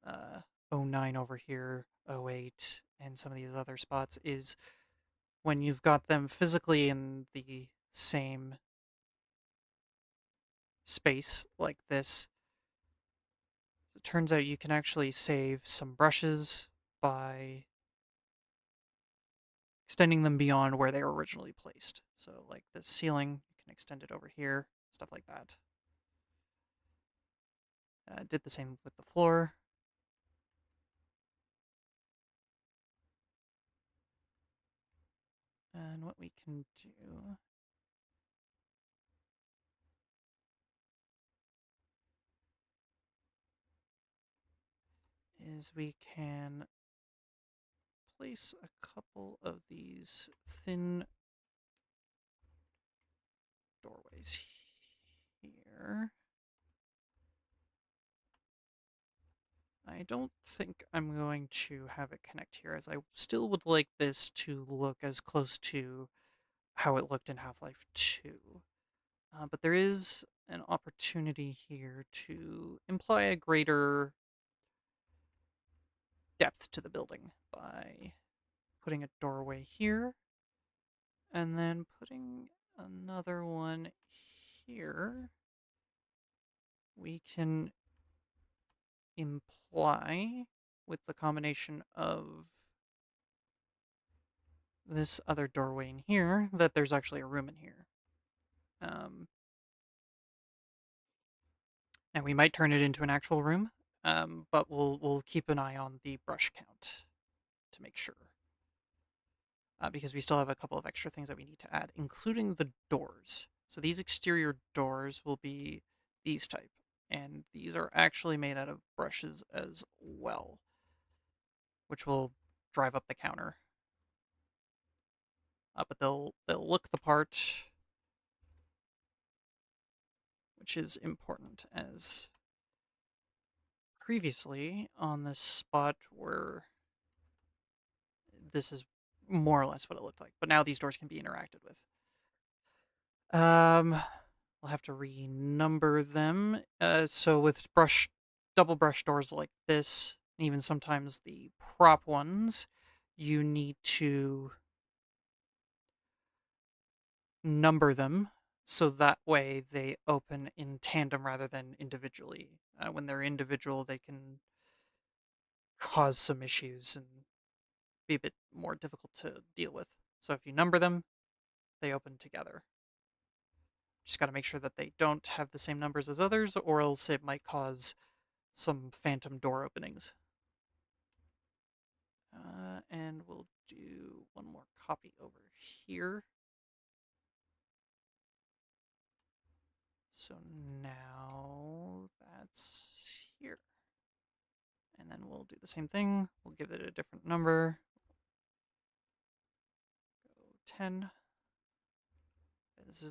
uh, 09 over here, 08, and some of these other spots, is when you've got them physically in the same space like this, it turns out you can actually save some brushes by extending them beyond where they were originally placed. So like the ceiling, you can extend it over here, stuff like that. Did the same with the floor. And what we can do is we can place a couple of these thin doorways here. I don't think I'm going to have it connect here, as I still would like this to look as close to how it looked in Half-Life 2. But there is an opportunity here to imply a greater depth to the building by putting a doorway here and then putting another one here. We can imply with the combination of this other doorway in here that there's actually a room in here. And we might turn it into an actual room, but we'll keep an eye on the brush count to make sure. Because we still have a couple of extra things that we need to add, including the doors. So these exterior doors will be these type, and these are actually made out of brushes as well, which will drive up the counter. But they'll look the part, which is important, as previously on this spot where this is more or less what it looked like, but now these doors can be interacted with. We'll have to renumber them. So with double brush doors like this, and even sometimes the prop ones, you need to number them so that way they open in tandem rather than individually. When they're individual, they can cause some issues and be a bit more difficult to deal with. So if you number them, they open together. Just got to make sure that they don't have the same numbers as others, or else it might cause some phantom door openings. And we'll do one more copy over here. So now that's here. And then we'll do the same thing. We'll give it a different number. Go 10.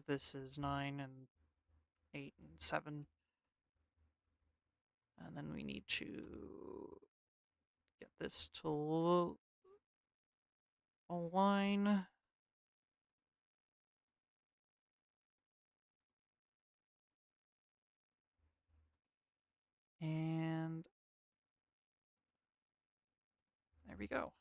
This is 9 and 8 and 7. And then we need to get this to align. And there we go.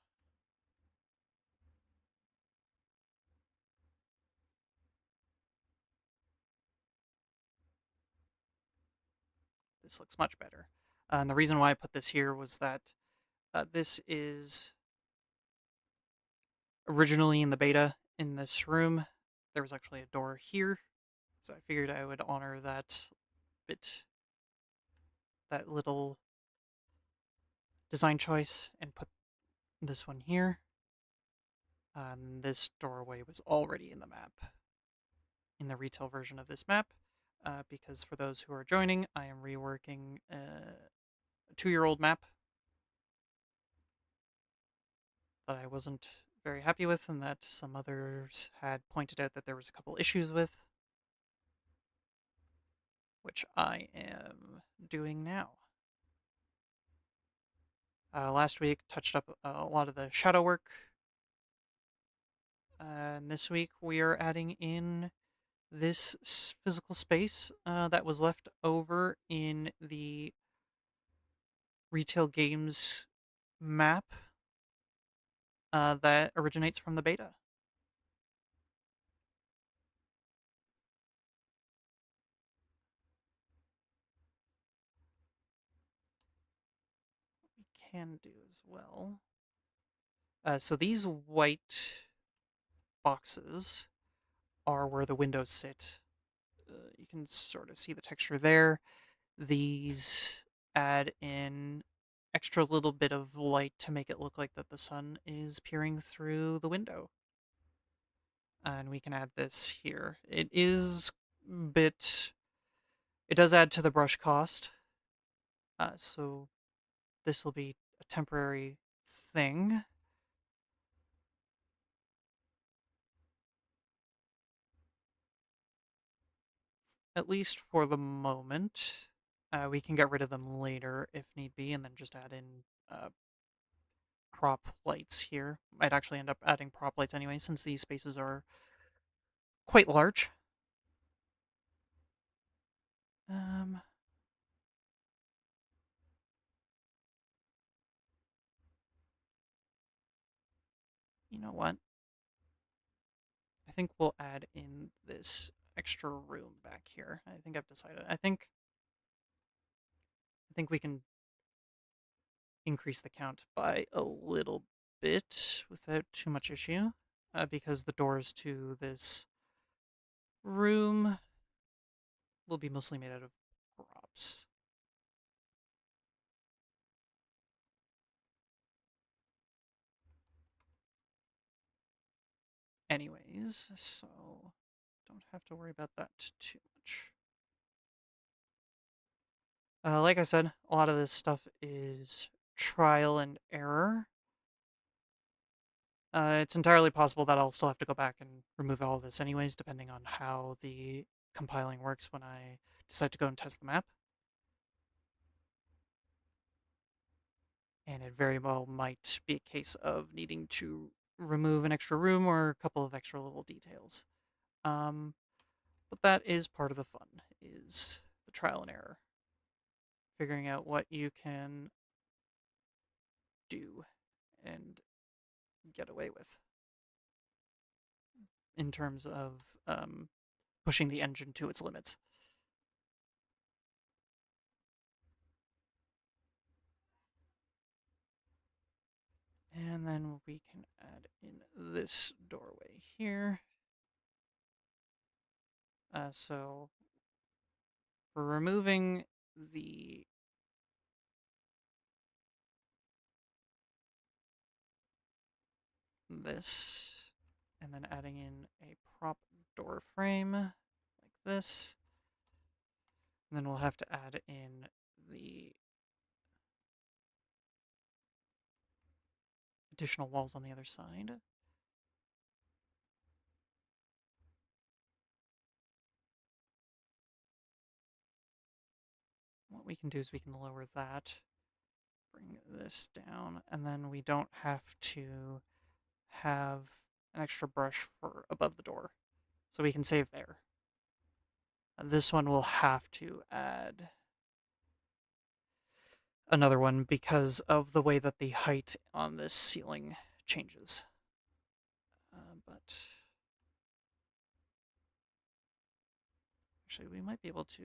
This looks much better. And the reason why I put this here was that this is originally in the beta in this room. There was actually a door here, so I figured I would honor that little design choice and put this one here. This doorway was already in the map, in the retail version of this map, because for those who are joining, I am reworking a 2-year-old map that I wasn't very happy with and that some others had pointed out that there was a couple issues with, which I am doing now. Last week touched up a lot of the shadow work, and this week we are adding in this physical space that was left over in the retail games map that originates from the beta. What we can do as well. So these white boxes are where the windows sit. You can sort of see the texture there. These add in extra little bit of light to make it look like that the sun is peering through the window. And we can add this here. It is bit, it does add to the brush cost. So this will be a temporary thing. At least for the moment. We can get rid of them later if need be, and then just add in prop lights here. I'd actually end up adding prop lights anyway, since these spaces are quite large. You know what? I think we'll add in this extra room back here. I think I've decided. I think we can increase the count by a little bit without too much issue, because the doors to this room will be mostly made out of props. Anyways, so don't have to worry about that too much. Like I said, a lot of this stuff is trial and error. It's entirely possible that I'll still have to go back and remove all of this anyways, depending on how the compiling works when I decide to go and test the map. And it very well might be a case of needing to remove an extra room or a couple of extra little details. But that is part of the fun, is the trial and error. Figuring out what you can do and get away with in terms of pushing the engine to its limits. And then we can add in this doorway here. So for removing this, and then adding in a prop door frame like this, and then we'll have to add in the additional walls on the other side. What we can do is we can lower that, bring this down, and then we don't have to have an extra brush for above the door. So we can save there. This one will have to add another one because of the way that the height on this ceiling changes. But actually, we might be able to...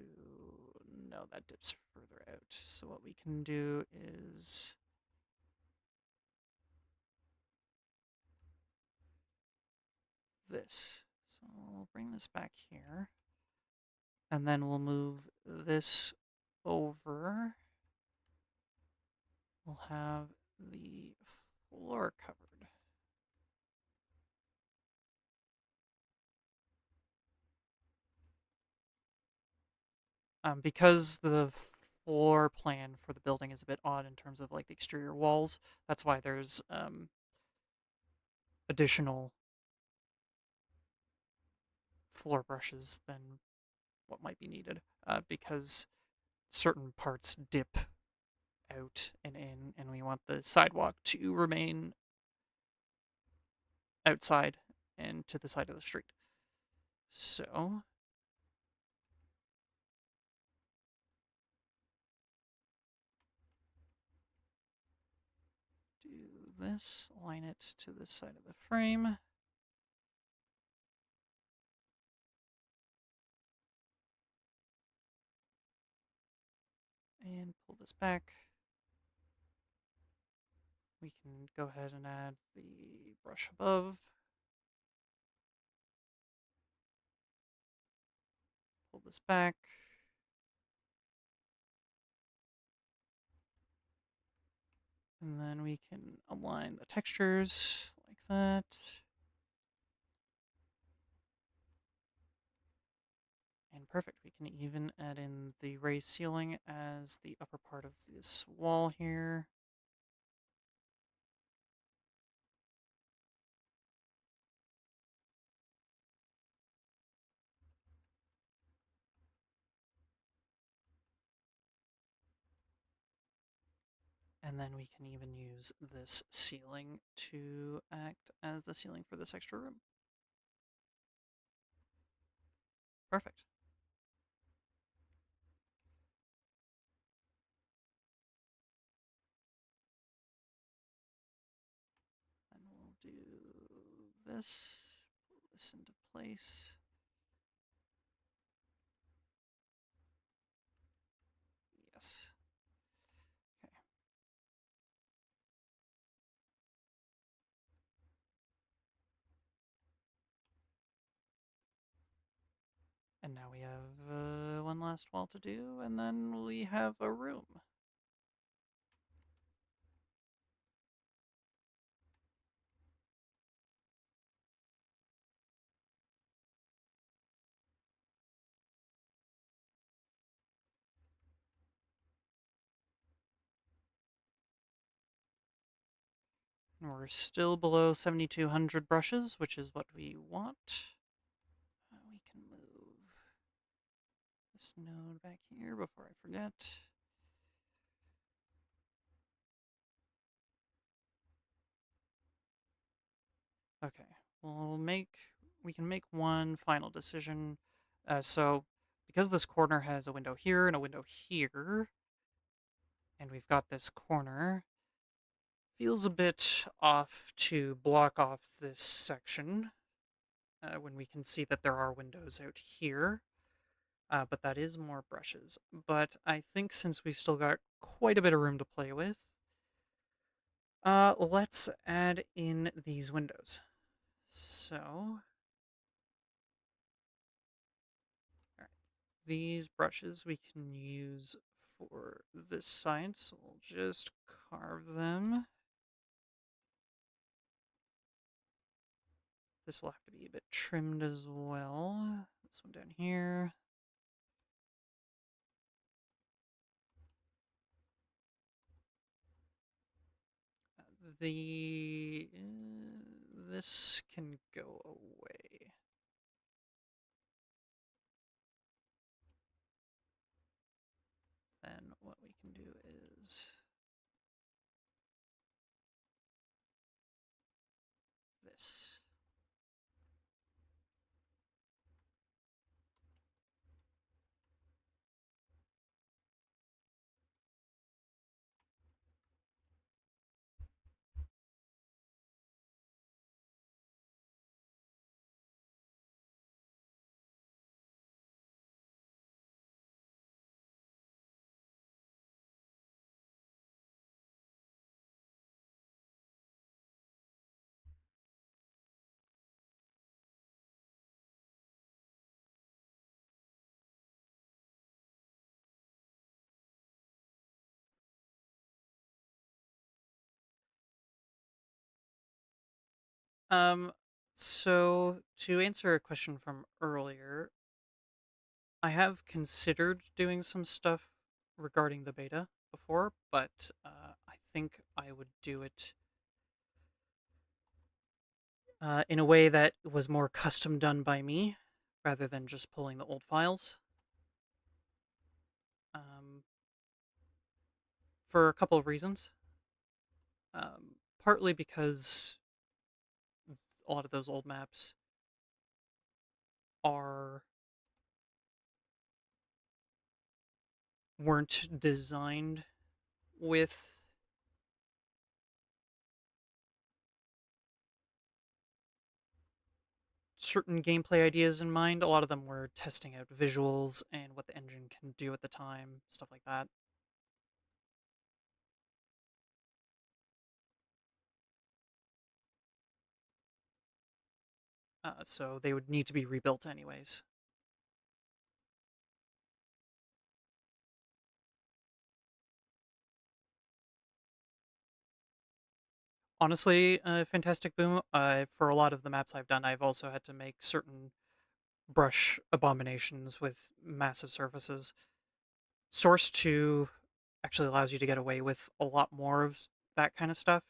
No, that dips further out. So what we can do is... this. So we'll bring this back here. And then we'll move this over. We'll have the floor covered. Because the floor plan for the building is a bit odd in terms of like the exterior walls, that's why there's additional floor brushes than what might be needed, because certain parts dip out and in, and we want the sidewalk to remain outside and to the side of the street. So do this, align it to this side of the frame. And pull this back. We can go ahead and add the brush above. Pull this back. And then we can align the textures like that. And perfect. We can even add in the raised ceiling as the upper part of this wall here. And then we can even use this ceiling to act as the ceiling for this extra room. Perfect. And we'll do this, pull this into place. Yes. Okay. And now we have one last wall to do, and then we have a room. And we're still below 7,200 brushes, which is what we want. We can move this node back here before I forget. Okay, we can make one final decision. So because this corner has a window here and a window here, and we've got this corner, feels a bit off to block off this section when we can see that there are windows out here. But that is more brushes. But I think since we've still got quite a bit of room to play with, let's add in these windows. So, alright, these brushes we can use for this side, so we'll just carve them. This will have to be a bit trimmed as well. This one down here. This can go away. Then what we can do is this. Um, so to answer a question from earlier, I have considered doing some stuff regarding the beta before, but I think I would do it in a way that was more custom done by me rather than just pulling the old files. Um, for a couple of reasons. Partly because a lot of those old maps are weren't designed with certain gameplay ideas in mind. A lot of them were testing out visuals and what the engine can do at the time, stuff like that. So they would need to be rebuilt anyways. Honestly, Fantastic Boom, for a lot of the maps I've done, I've also had to make certain brush abominations with massive surfaces. Source 2 actually allows you to get away with a lot more of that kind of stuff,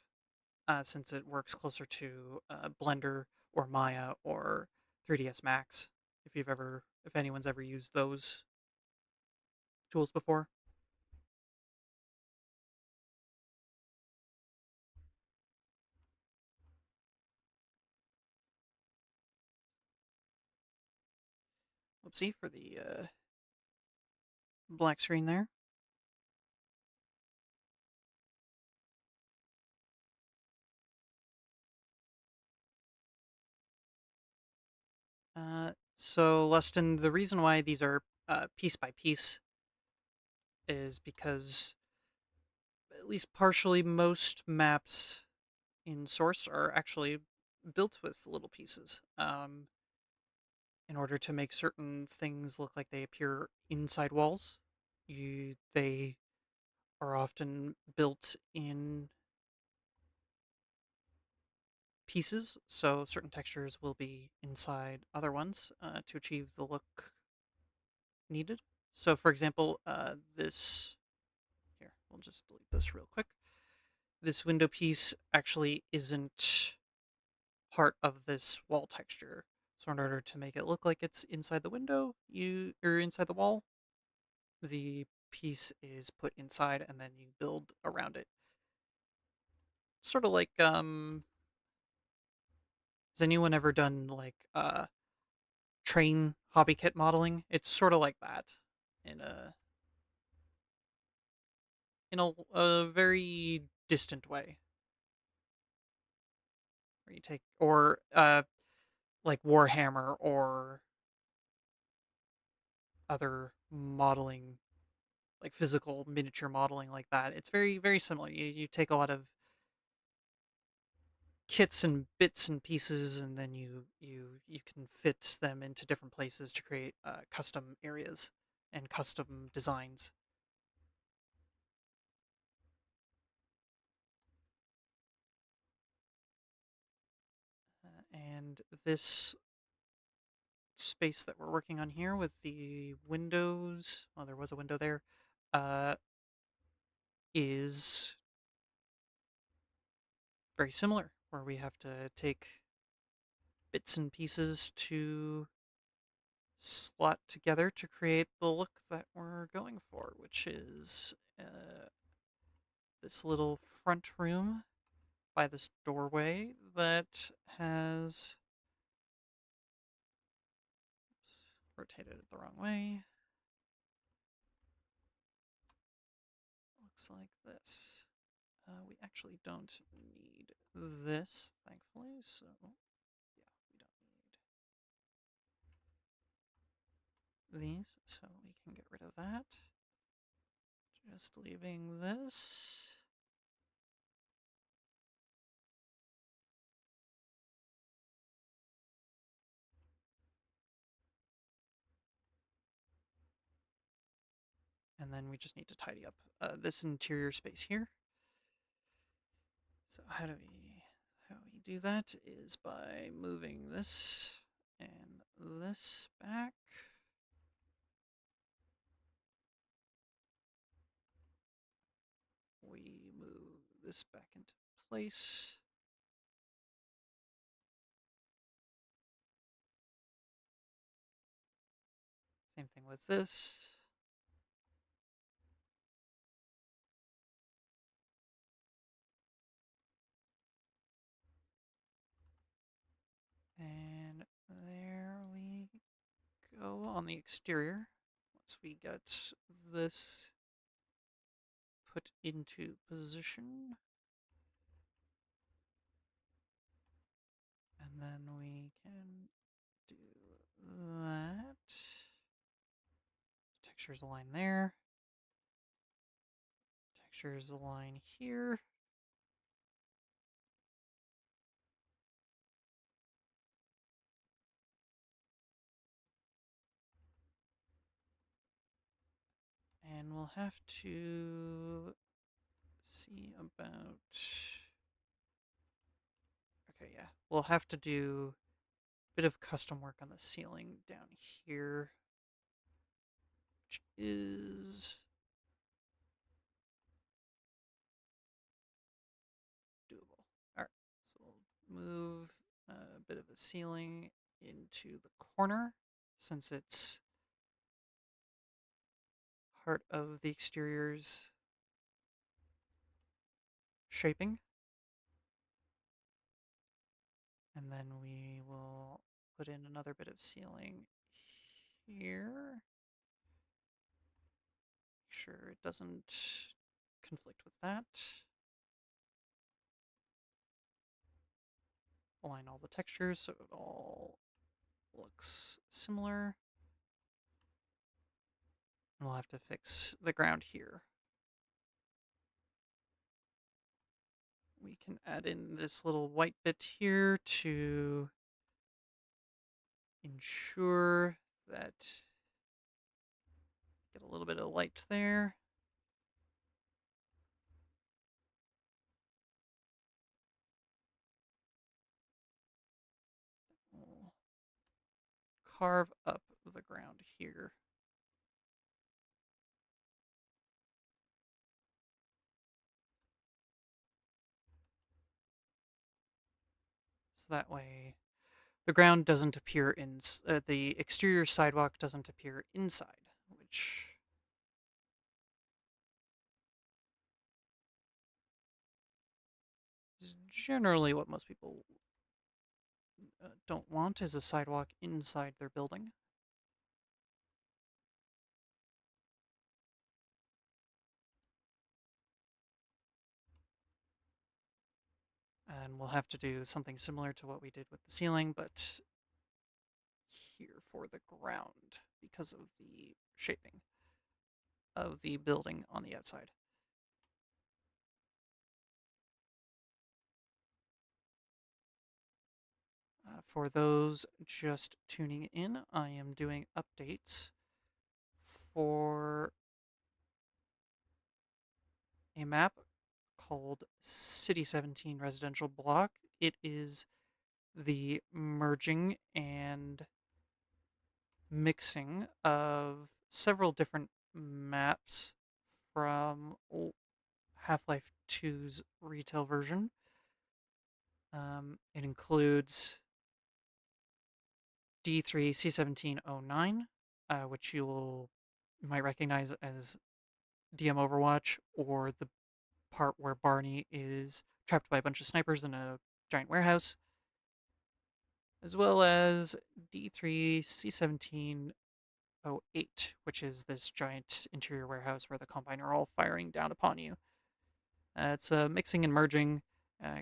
since it works closer to Blender or Maya or 3ds Max. If anyone's ever used those tools before. Oopsie for the black screen there. So Lustin, the reason why these are piece by piece is because at least partially most maps in Source are actually built with little pieces. In order to make certain things look like they appear inside walls, they are often built in pieces, so certain textures will be inside other ones to achieve the look needed. So, for example, this here, we'll just delete this real quick. This window piece actually isn't part of this wall texture. So in order to make it look like it's inside the window, or inside the wall, the piece is put inside and then you build around it. Sort of like has anyone ever done like train hobby kit modeling? It's sort of like that in a very distant way. Where you take or like Warhammer or other modeling, like physical miniature modeling like that. It's very, very similar. You take a lot of kits and bits and pieces, and then you can fit them into different places to create custom areas and custom designs. And this space that we're working on here with the windows, well, there was a window there, uh, is very similar, where we have to take bits and pieces to slot together to create the look that we're going for, which is this little front room by this doorway that has, oops, rotated it the wrong way. Looks like this. We actually don't need this, thankfully, so yeah, we don't need these, so we can get rid of that. Just leaving this. And then we just need to tidy up this interior space here. So how we do that is by moving this and this back. We move this back into place. Same thing with this. And there we go on the exterior. Once we get this put into position. And then we can do that. Textures align there. Textures align here. And we'll have to see about Okay, yeah. We'll have to do a bit of custom work on the ceiling down here, which is doable. All right, so we'll move a bit of a ceiling into the corner since it's part of the exterior's shaping. And then we will put in another bit of ceiling here. Make sure it doesn't conflict with that. Align all the textures so it all looks similar. And we'll have to fix the ground here. We can add in this little white bit here to ensure that get a little bit of light there. We'll carve up the ground here. So that way the ground doesn't appear in the exterior sidewalk doesn't appear inside, which is generally what most people don't want is a sidewalk inside their building. And we'll have to do something similar to what we did with the ceiling, but here for the ground because of the shaping of the building on the outside. For those just tuning in, I am doing updates for a map called City 17 Residential Block. It is the merging and mixing of several different maps from Half-Life 2's retail version. It includes D3 C1709, which you might recognize as DM Overwatch, or the part where Barney is trapped by a bunch of snipers in a giant warehouse, as well as D3 C1708, which is this giant interior warehouse where the Combine are all firing down upon you. It's mixing and merging,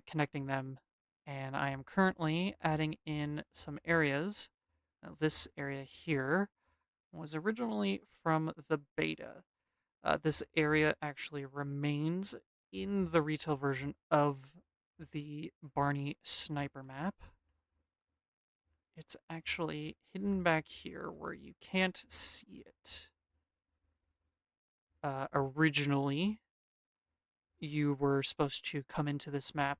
connecting them, and I am currently adding in some areas. This area here was originally from the beta. This area actually remains in the retail version of the Barney sniper map. It's actually hidden back here where you can't see it. Originally, you were supposed to come into this map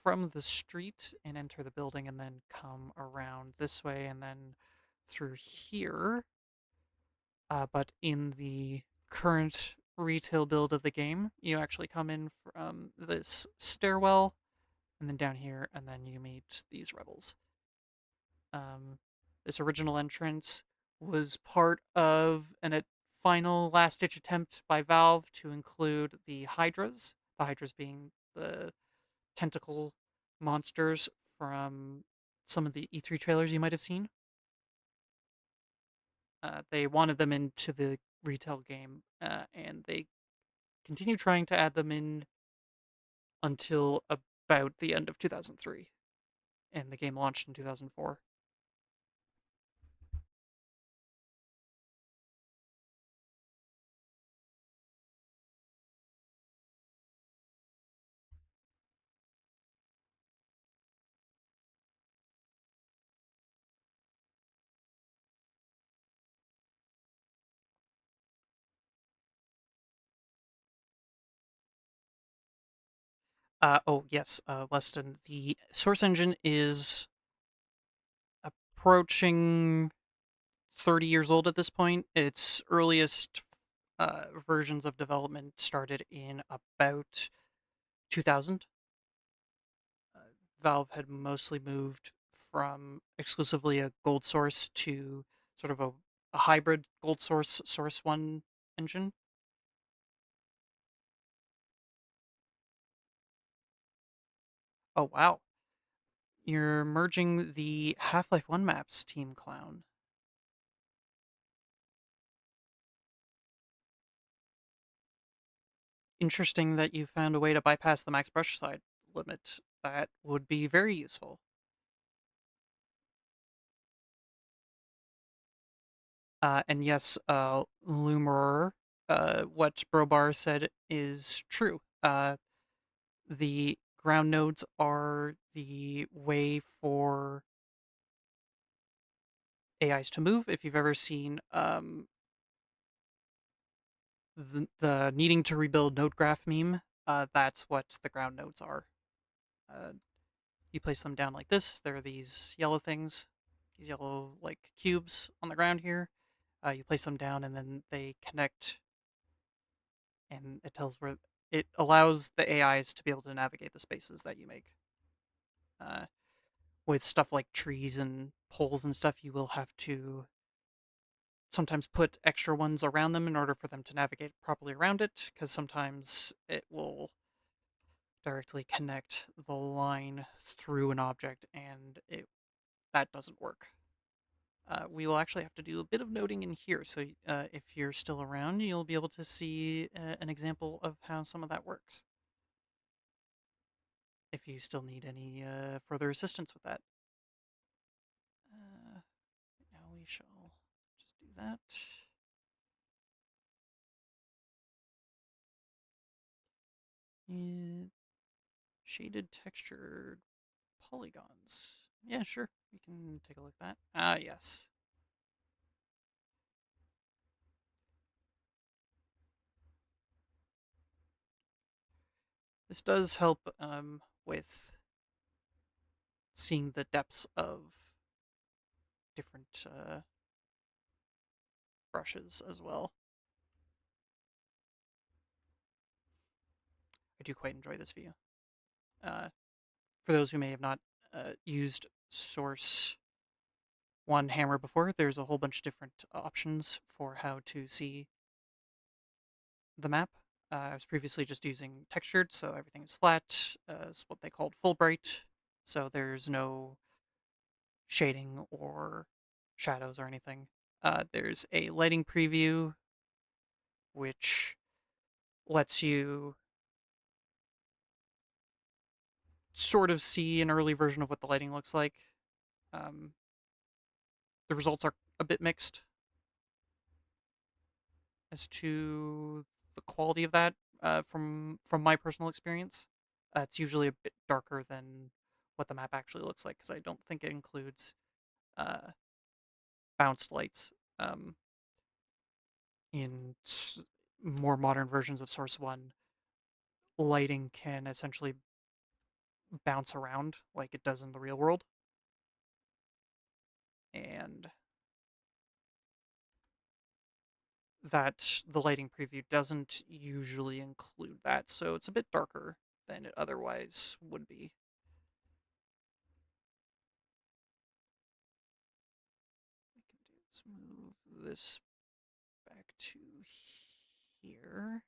from the street and enter the building and then come around this way and then through here. But in the current retail build of the game, you actually come in from this stairwell and then down here, and then you meet these rebels. This original entrance was part of a final last-ditch attempt by Valve to include the Hydras being the tentacle monsters from some of the E3 trailers you might have seen. They wanted them into the retail game, and they continue trying to add them in until about the end of 2003, and the game launched in 2004. Oh, yes, Leston. The Source engine is approaching 30 years old at this point. Its earliest versions of development started in about 2000. Uh, Valve had mostly moved from exclusively a gold source to sort of a hybrid gold source one engine. Oh, wow. You're merging the Half-Life 1 maps, Team Clown. Interesting that you found a way to bypass the max brush side limit. That would be very useful. And yes, Lumerer, what Brobar said is true. The ground nodes are the way for AIs to move. If you've ever seen the needing to rebuild node graph meme, that's what the ground nodes are. Uh, you place them down like this. There are these yellow things, these yellow like cubes on the ground here. You place them down, and then they connect, and it tells where it allows the AIs to be able to navigate the spaces that you make. Uh, with stuff like trees and poles and stuff, you will have to sometimes put extra ones around them in order for them to navigate properly around it, because sometimes it will directly connect the line through an object, and that doesn't work. We will actually have to do a bit of noting in here, so if you're still around, you'll be able to see an example of how some of that works. If you still need any further assistance with that. Now we shall just do that. Shaded textured polygons. Yeah, sure. We can take a look at that. Ah, yes. This does help with seeing the depths of different brushes as well. I do quite enjoy this view. Uh, for those who may have not used Source 1 Hammer before, there's a whole bunch of different options for how to see the map. I was previously just using textured, so everything is flat. It's what they called full bright, so there's no shading or shadows or anything. There's a lighting preview, which lets you sort of see an early version of what the lighting looks like. Um, the results are a bit mixed as to the quality of that from my personal experience. It's usually a bit darker than what the map actually looks like, because I don't think it includes uh, bounced lights. In more modern versions of Source 1, lighting can essentially bounce around like it does in the real world. And that the lighting preview doesn't usually include that, so it's a bit darker than it otherwise would be. We can do is move this back to here.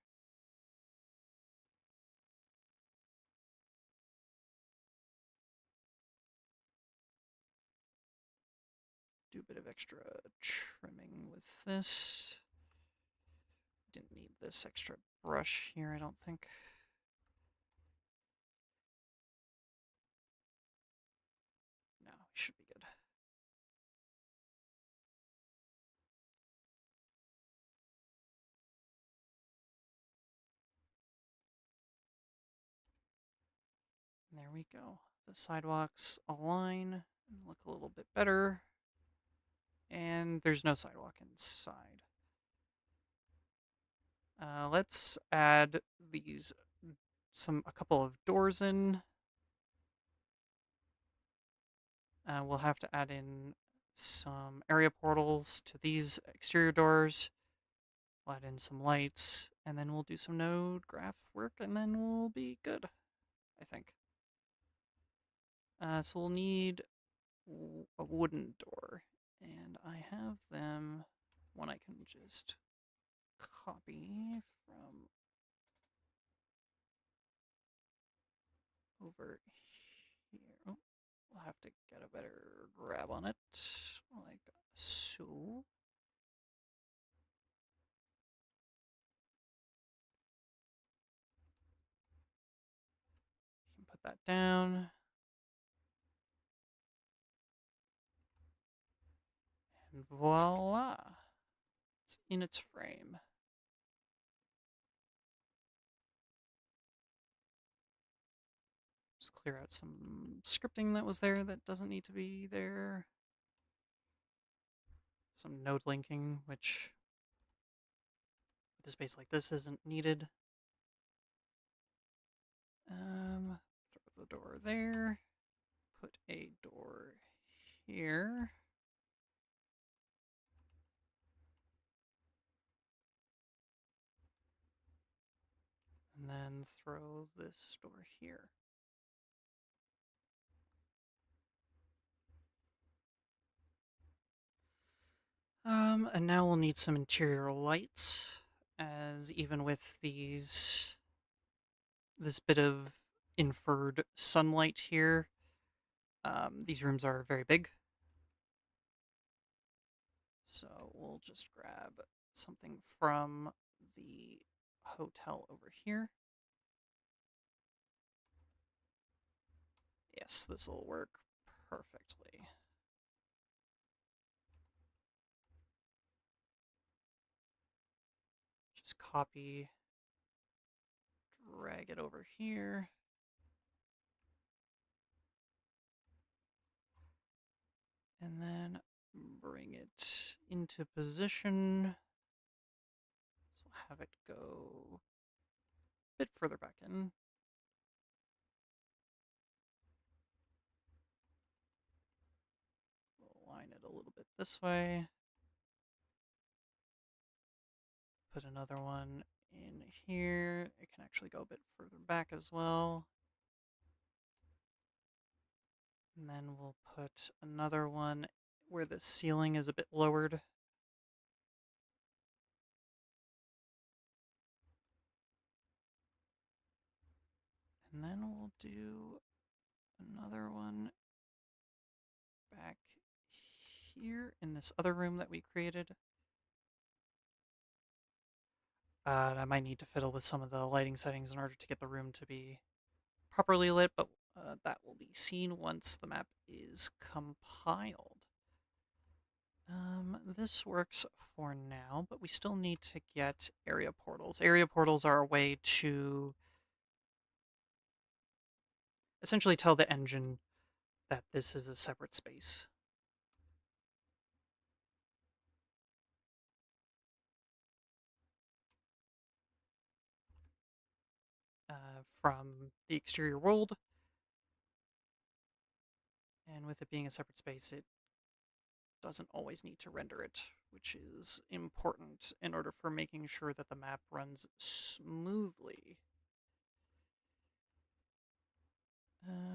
Do a bit of extra trimming with this. Didn't need this extra brush here, I don't think. No, we should be good. And there we go. The sidewalks align and look a little bit better. And there's no sidewalk inside. Let's add these a couple of doors in. We'll have to add in some area portals to these exterior doors. We'll add in some lights, and then we'll do some node graph work, and then we'll be good, I think. So we'll need a wooden door, and I have them, one I can just copy from over here. Oh, we'll have to get a better grab on it, like so. You can put that down. And voila! It's in its frame. Just clear out some scripting that was there that doesn't need to be there. Some node linking, which with a space like this isn't needed. Throw the door there. Put a door here. And then throw this door here. And now we'll need some interior lights, as even with this bit of inferred sunlight here, these rooms are very big. So we'll just grab something from the hotel over here. Yes, this will work perfectly. Just copy, drag it over here. And then bring it into position. So have it go a bit further back in. We'll line it a little bit this way. Put another one in here. It can actually go a bit further back as well. And then we'll put another one where the ceiling is a bit lowered. And then we'll do another one back here in this other room that we created. I might need to fiddle with some of the lighting settings in order to get the room to be properly lit, but that will be seen once the map is compiled. This works for now, but we still need to get area portals. Area portals are a way to essentially tell the engine that this is a separate space. From the exterior world. And with it being a separate space, it doesn't always need to render it, which is important in order for making sure that the map runs smoothly.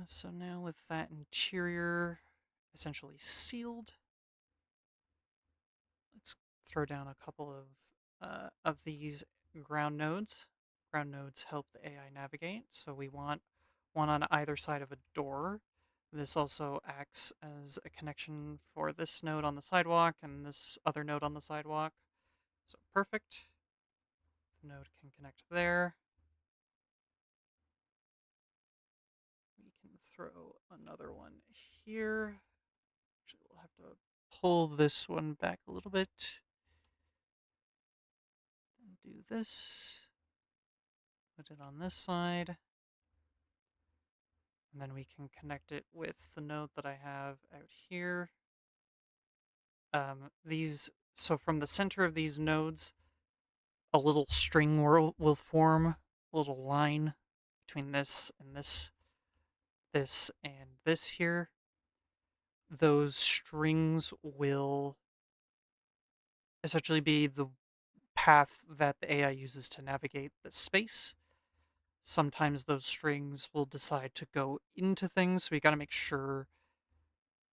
So now with that interior essentially sealed, let's throw down a couple of these ground nodes. Ground nodes help the AI navigate, so we want one on either side of a door. This also acts as a connection for this node on the sidewalk and this other node on the sidewalk. So perfect. The node can connect there. We can throw another one here. Actually, we'll have to pull this one back a little bit. And do this. Put it on this side. And then we can connect it with the node that I have out here. So from the center of these nodes, a little string will form, a little line. between this and this and this here, those strings will essentially be the path that the AI uses to navigate the space. Sometimes those strings will decide to go into things, so we got to make sure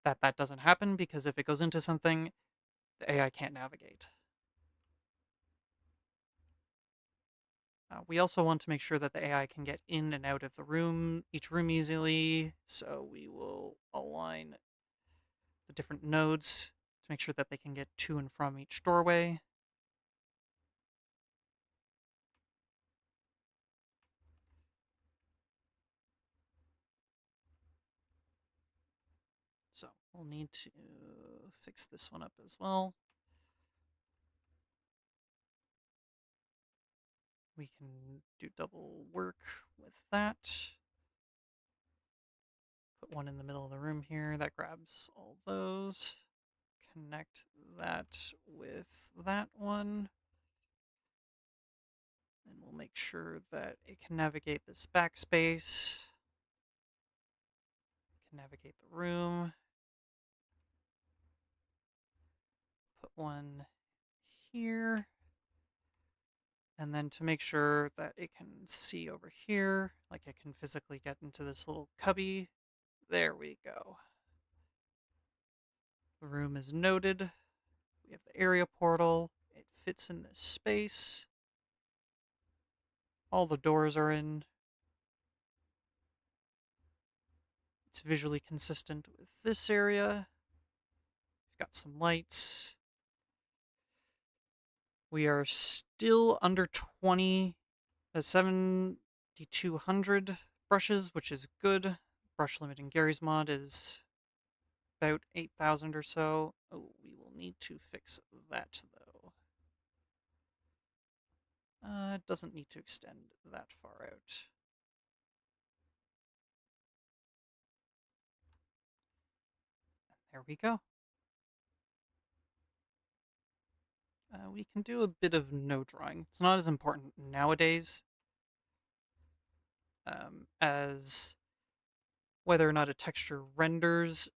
that that doesn't happen, because if it goes into something, the AI can't navigate. We also want to make sure that the AI can get in and out of each room easily, so we will align the different nodes to make sure that they can get to and from each doorway. So we'll need to fix this one up as well. We can do double work with that. Put one in the middle of the room here. That grabs all those. Connect that with that one. And we'll make sure that it can navigate this backspace. Can navigate the room. Put one here. And then to make sure that it can see over here, like it can physically get into this little cubby, there we go. The room is noted. We have the area portal. It fits in this space. All the doors are in. It's visually consistent with this area. We've got some lights. We are still under 7,200 brushes, which is good. Brush limit in Gary's mod is about 8,000 or so. Oh, we will need to fix that, though. It doesn't need to extend that far out. There we go. We can do a bit of node drawing. It's not as important nowadays as whether or not a texture renders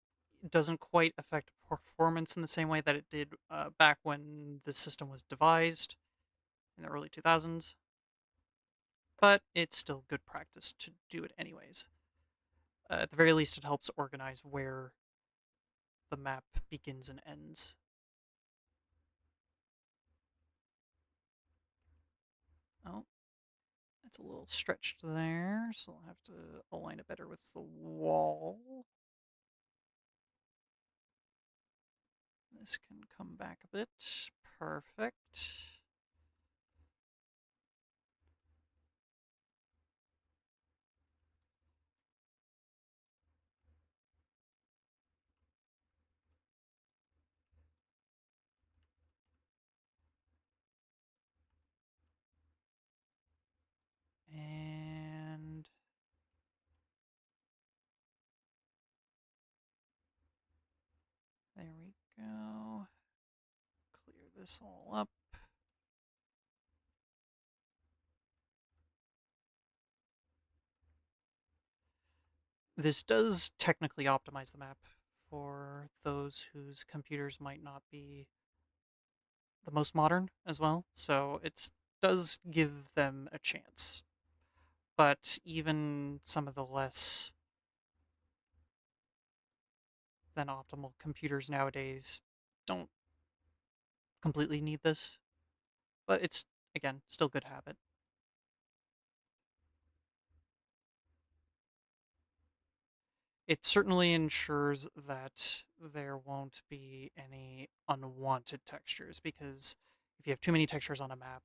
doesn't quite affect performance in the same way that it did back when the system was devised in the early 2000s. But it's still good practice to do it anyways. At the very least, it helps organize where the map begins and ends. Oh, that's a little stretched there, so I'll have to align it better with the wall. This can come back a bit. Perfect. And there we go. Clear this all up. This does technically optimize the map for those whose computers might not be the most modern as well, so it does give them a chance. But even some of the less than optimal computers nowadays don't completely need this, but it's, again, still good habit. It certainly ensures that there won't be any unwanted textures, because if you have too many textures on a map,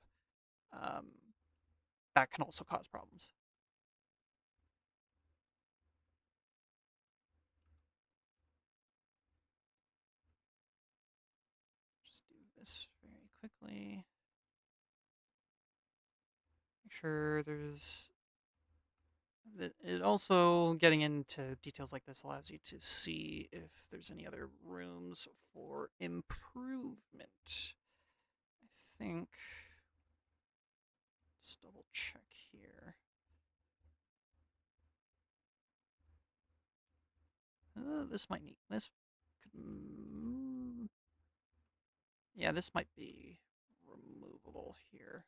that can also cause problems. Just do this very quickly. Make sure there's... It also, getting into details like this allows you to see if there's any other rooms for improvement. I think... Let's double check here. This might need this. Yeah, this might be removable here.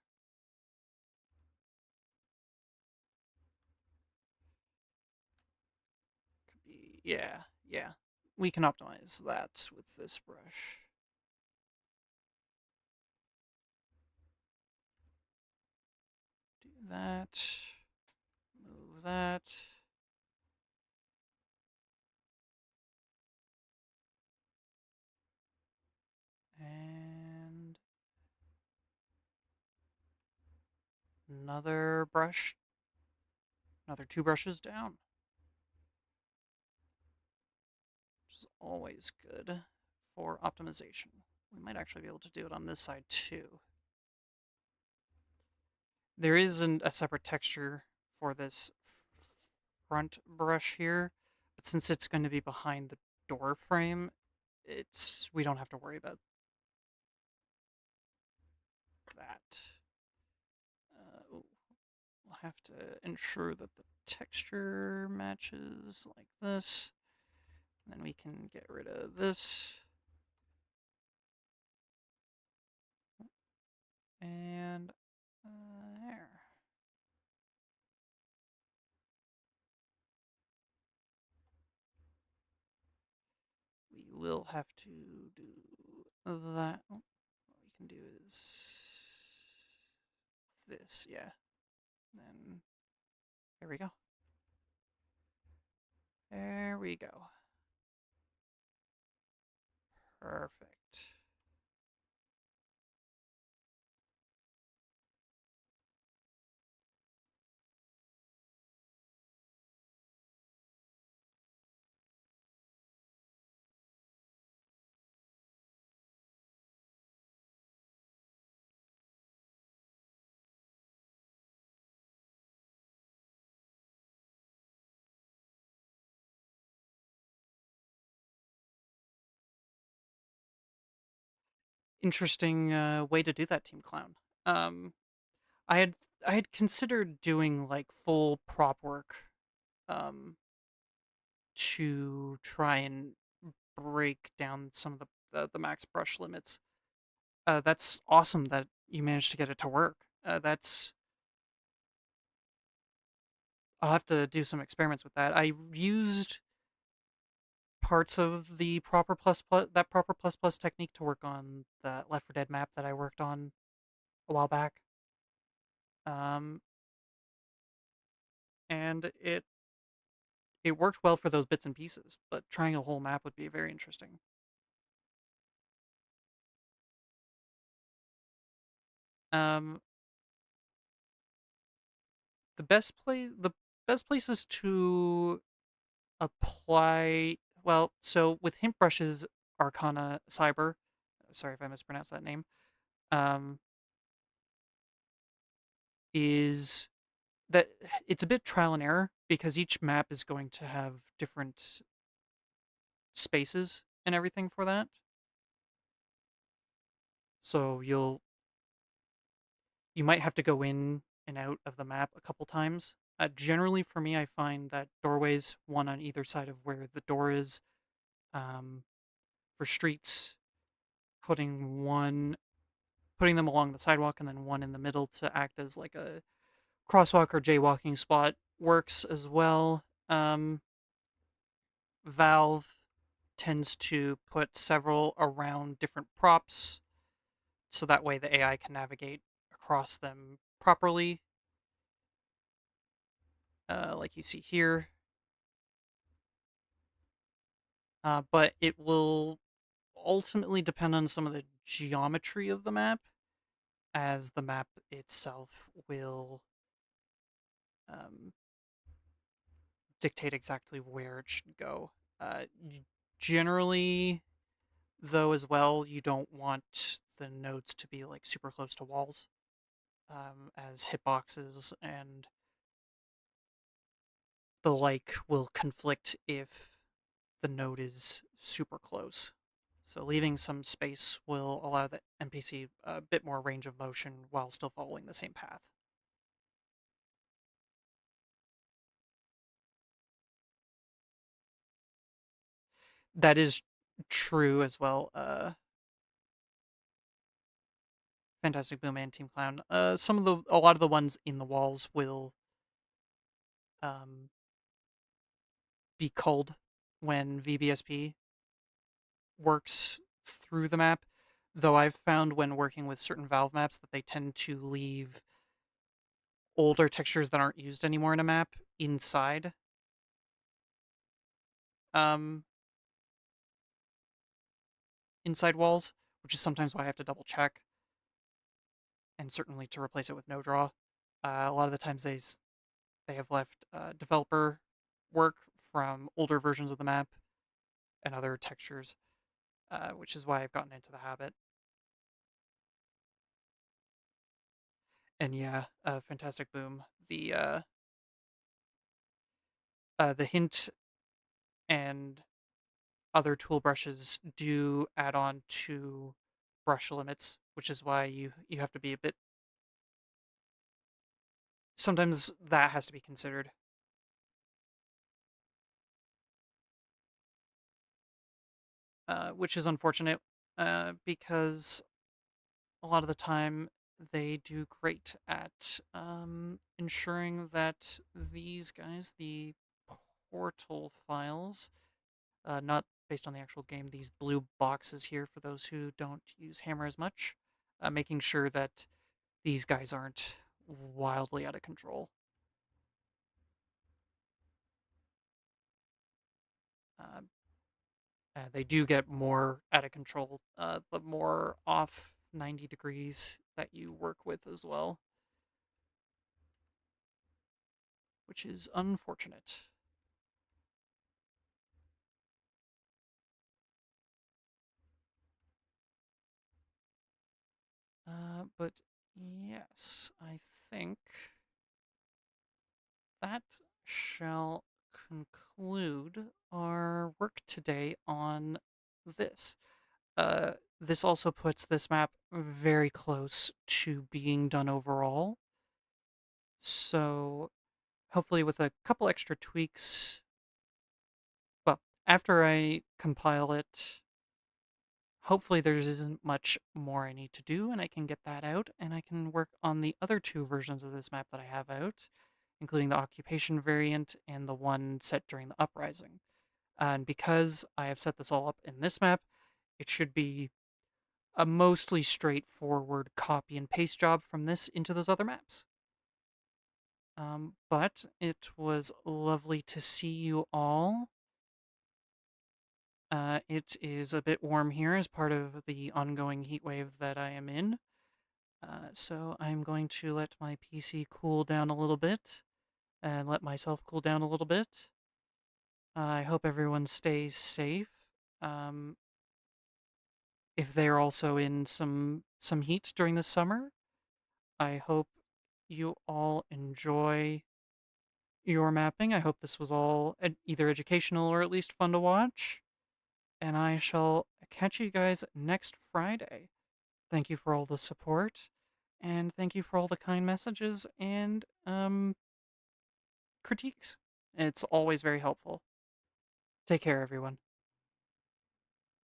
Could be, yeah. We can optimize that with this brush. Do that. Move that. And another brush. Another 2 brushes down. Which is always good for optimization. We might actually be able to do it on this side too. There isn't a separate texture for this front brush here, but since it's going to be behind the door frame, we don't have to worry about that. We'll have to ensure that the texture matches like this. And then we can get rid of this. And there. We will have to do that. What we can do is this, yeah. Then there we go. There we go. Perfect. Interesting way to do that, Team Clown. Um, I had I had considered doing like full prop work um, to try and break down some of the max brush limits. That's awesome that you managed to get it to work. That's I'll have to do some experiments with that. I used parts of the proper plus plus technique to work on the Left 4 Dead map that I worked on a while back. Um, and it worked well for those bits and pieces, but trying a whole map would be very interesting. Um, the best places to apply, well, so with hint brushes, Arcana Cyber, sorry if I mispronounced that name, um, is that it's a bit trial and error because each map is going to have different spaces and everything for that. So you might have to go in and out of the map a couple times. Generally, for me, I find that doorways, one on either side of where the door is, um, for streets, putting them along the sidewalk and then one in the middle to act as like a crosswalk or jaywalking spot works as well. Valve tends to put several around different props so that way the AI can navigate across them properly, like you see here. But it will ultimately depend on some of the geometry of the map, as the map itself will um, dictate exactly where it should go. Generally, though, as well, you don't want the nodes to be like super close to walls, as hitboxes and the like will conflict if the node is super close. So leaving some space will allow the NPC a bit more range of motion while still following the same path. That is true as well. Fantastic Boom and Team Clown. A lot of the ones in the walls will um, be culled when VBSP works through the map. Though I've found when working with certain Valve maps that they tend to leave older textures that aren't used anymore in a map inside um, inside walls, which is sometimes why I have to double check, and certainly to replace it with no draw. A lot of the times they have left developer work from older versions of the map and other textures, which is why I've gotten into the habit. And yeah, Fantastic Boom. The hint and other tool brushes do add on to brush limits, which is why you have to be a bit. Sometimes that has to be considered, which is unfortunate, because a lot of the time they do great at ensuring that these guys, the portal files, not based on the actual game, these blue boxes here for those who don't use Hammer as much, making sure that these guys aren't wildly out of control. Uh, they do get more out of control the more off 90 degrees that you work with as well, which is unfortunate. But yes, I think that shall conclude our work today on this. This also puts this map very close to being done overall. So hopefully with a couple extra tweaks, well, after I compile it, hopefully there isn't much more I need to do and I can get that out and I can work on the other two versions of this map that I have out, including the occupation variant and the one set during the uprising. And because I have set this all up in this map, it should be a mostly straightforward copy and paste job from this into those other maps. But it was lovely to see you all. It is a bit warm here as part of the ongoing heat wave that I am in. So I'm going to let my PC cool down a little bit and let myself cool down a little bit. I hope everyone stays safe. Um, if they're also in some heat during the summer, I hope you all enjoy your mapping. I hope this was all either educational or at least fun to watch. And I shall catch you guys next Friday. Thank you for all the support, and thank you for all the kind messages and critiques. It's always very helpful. Take care, everyone.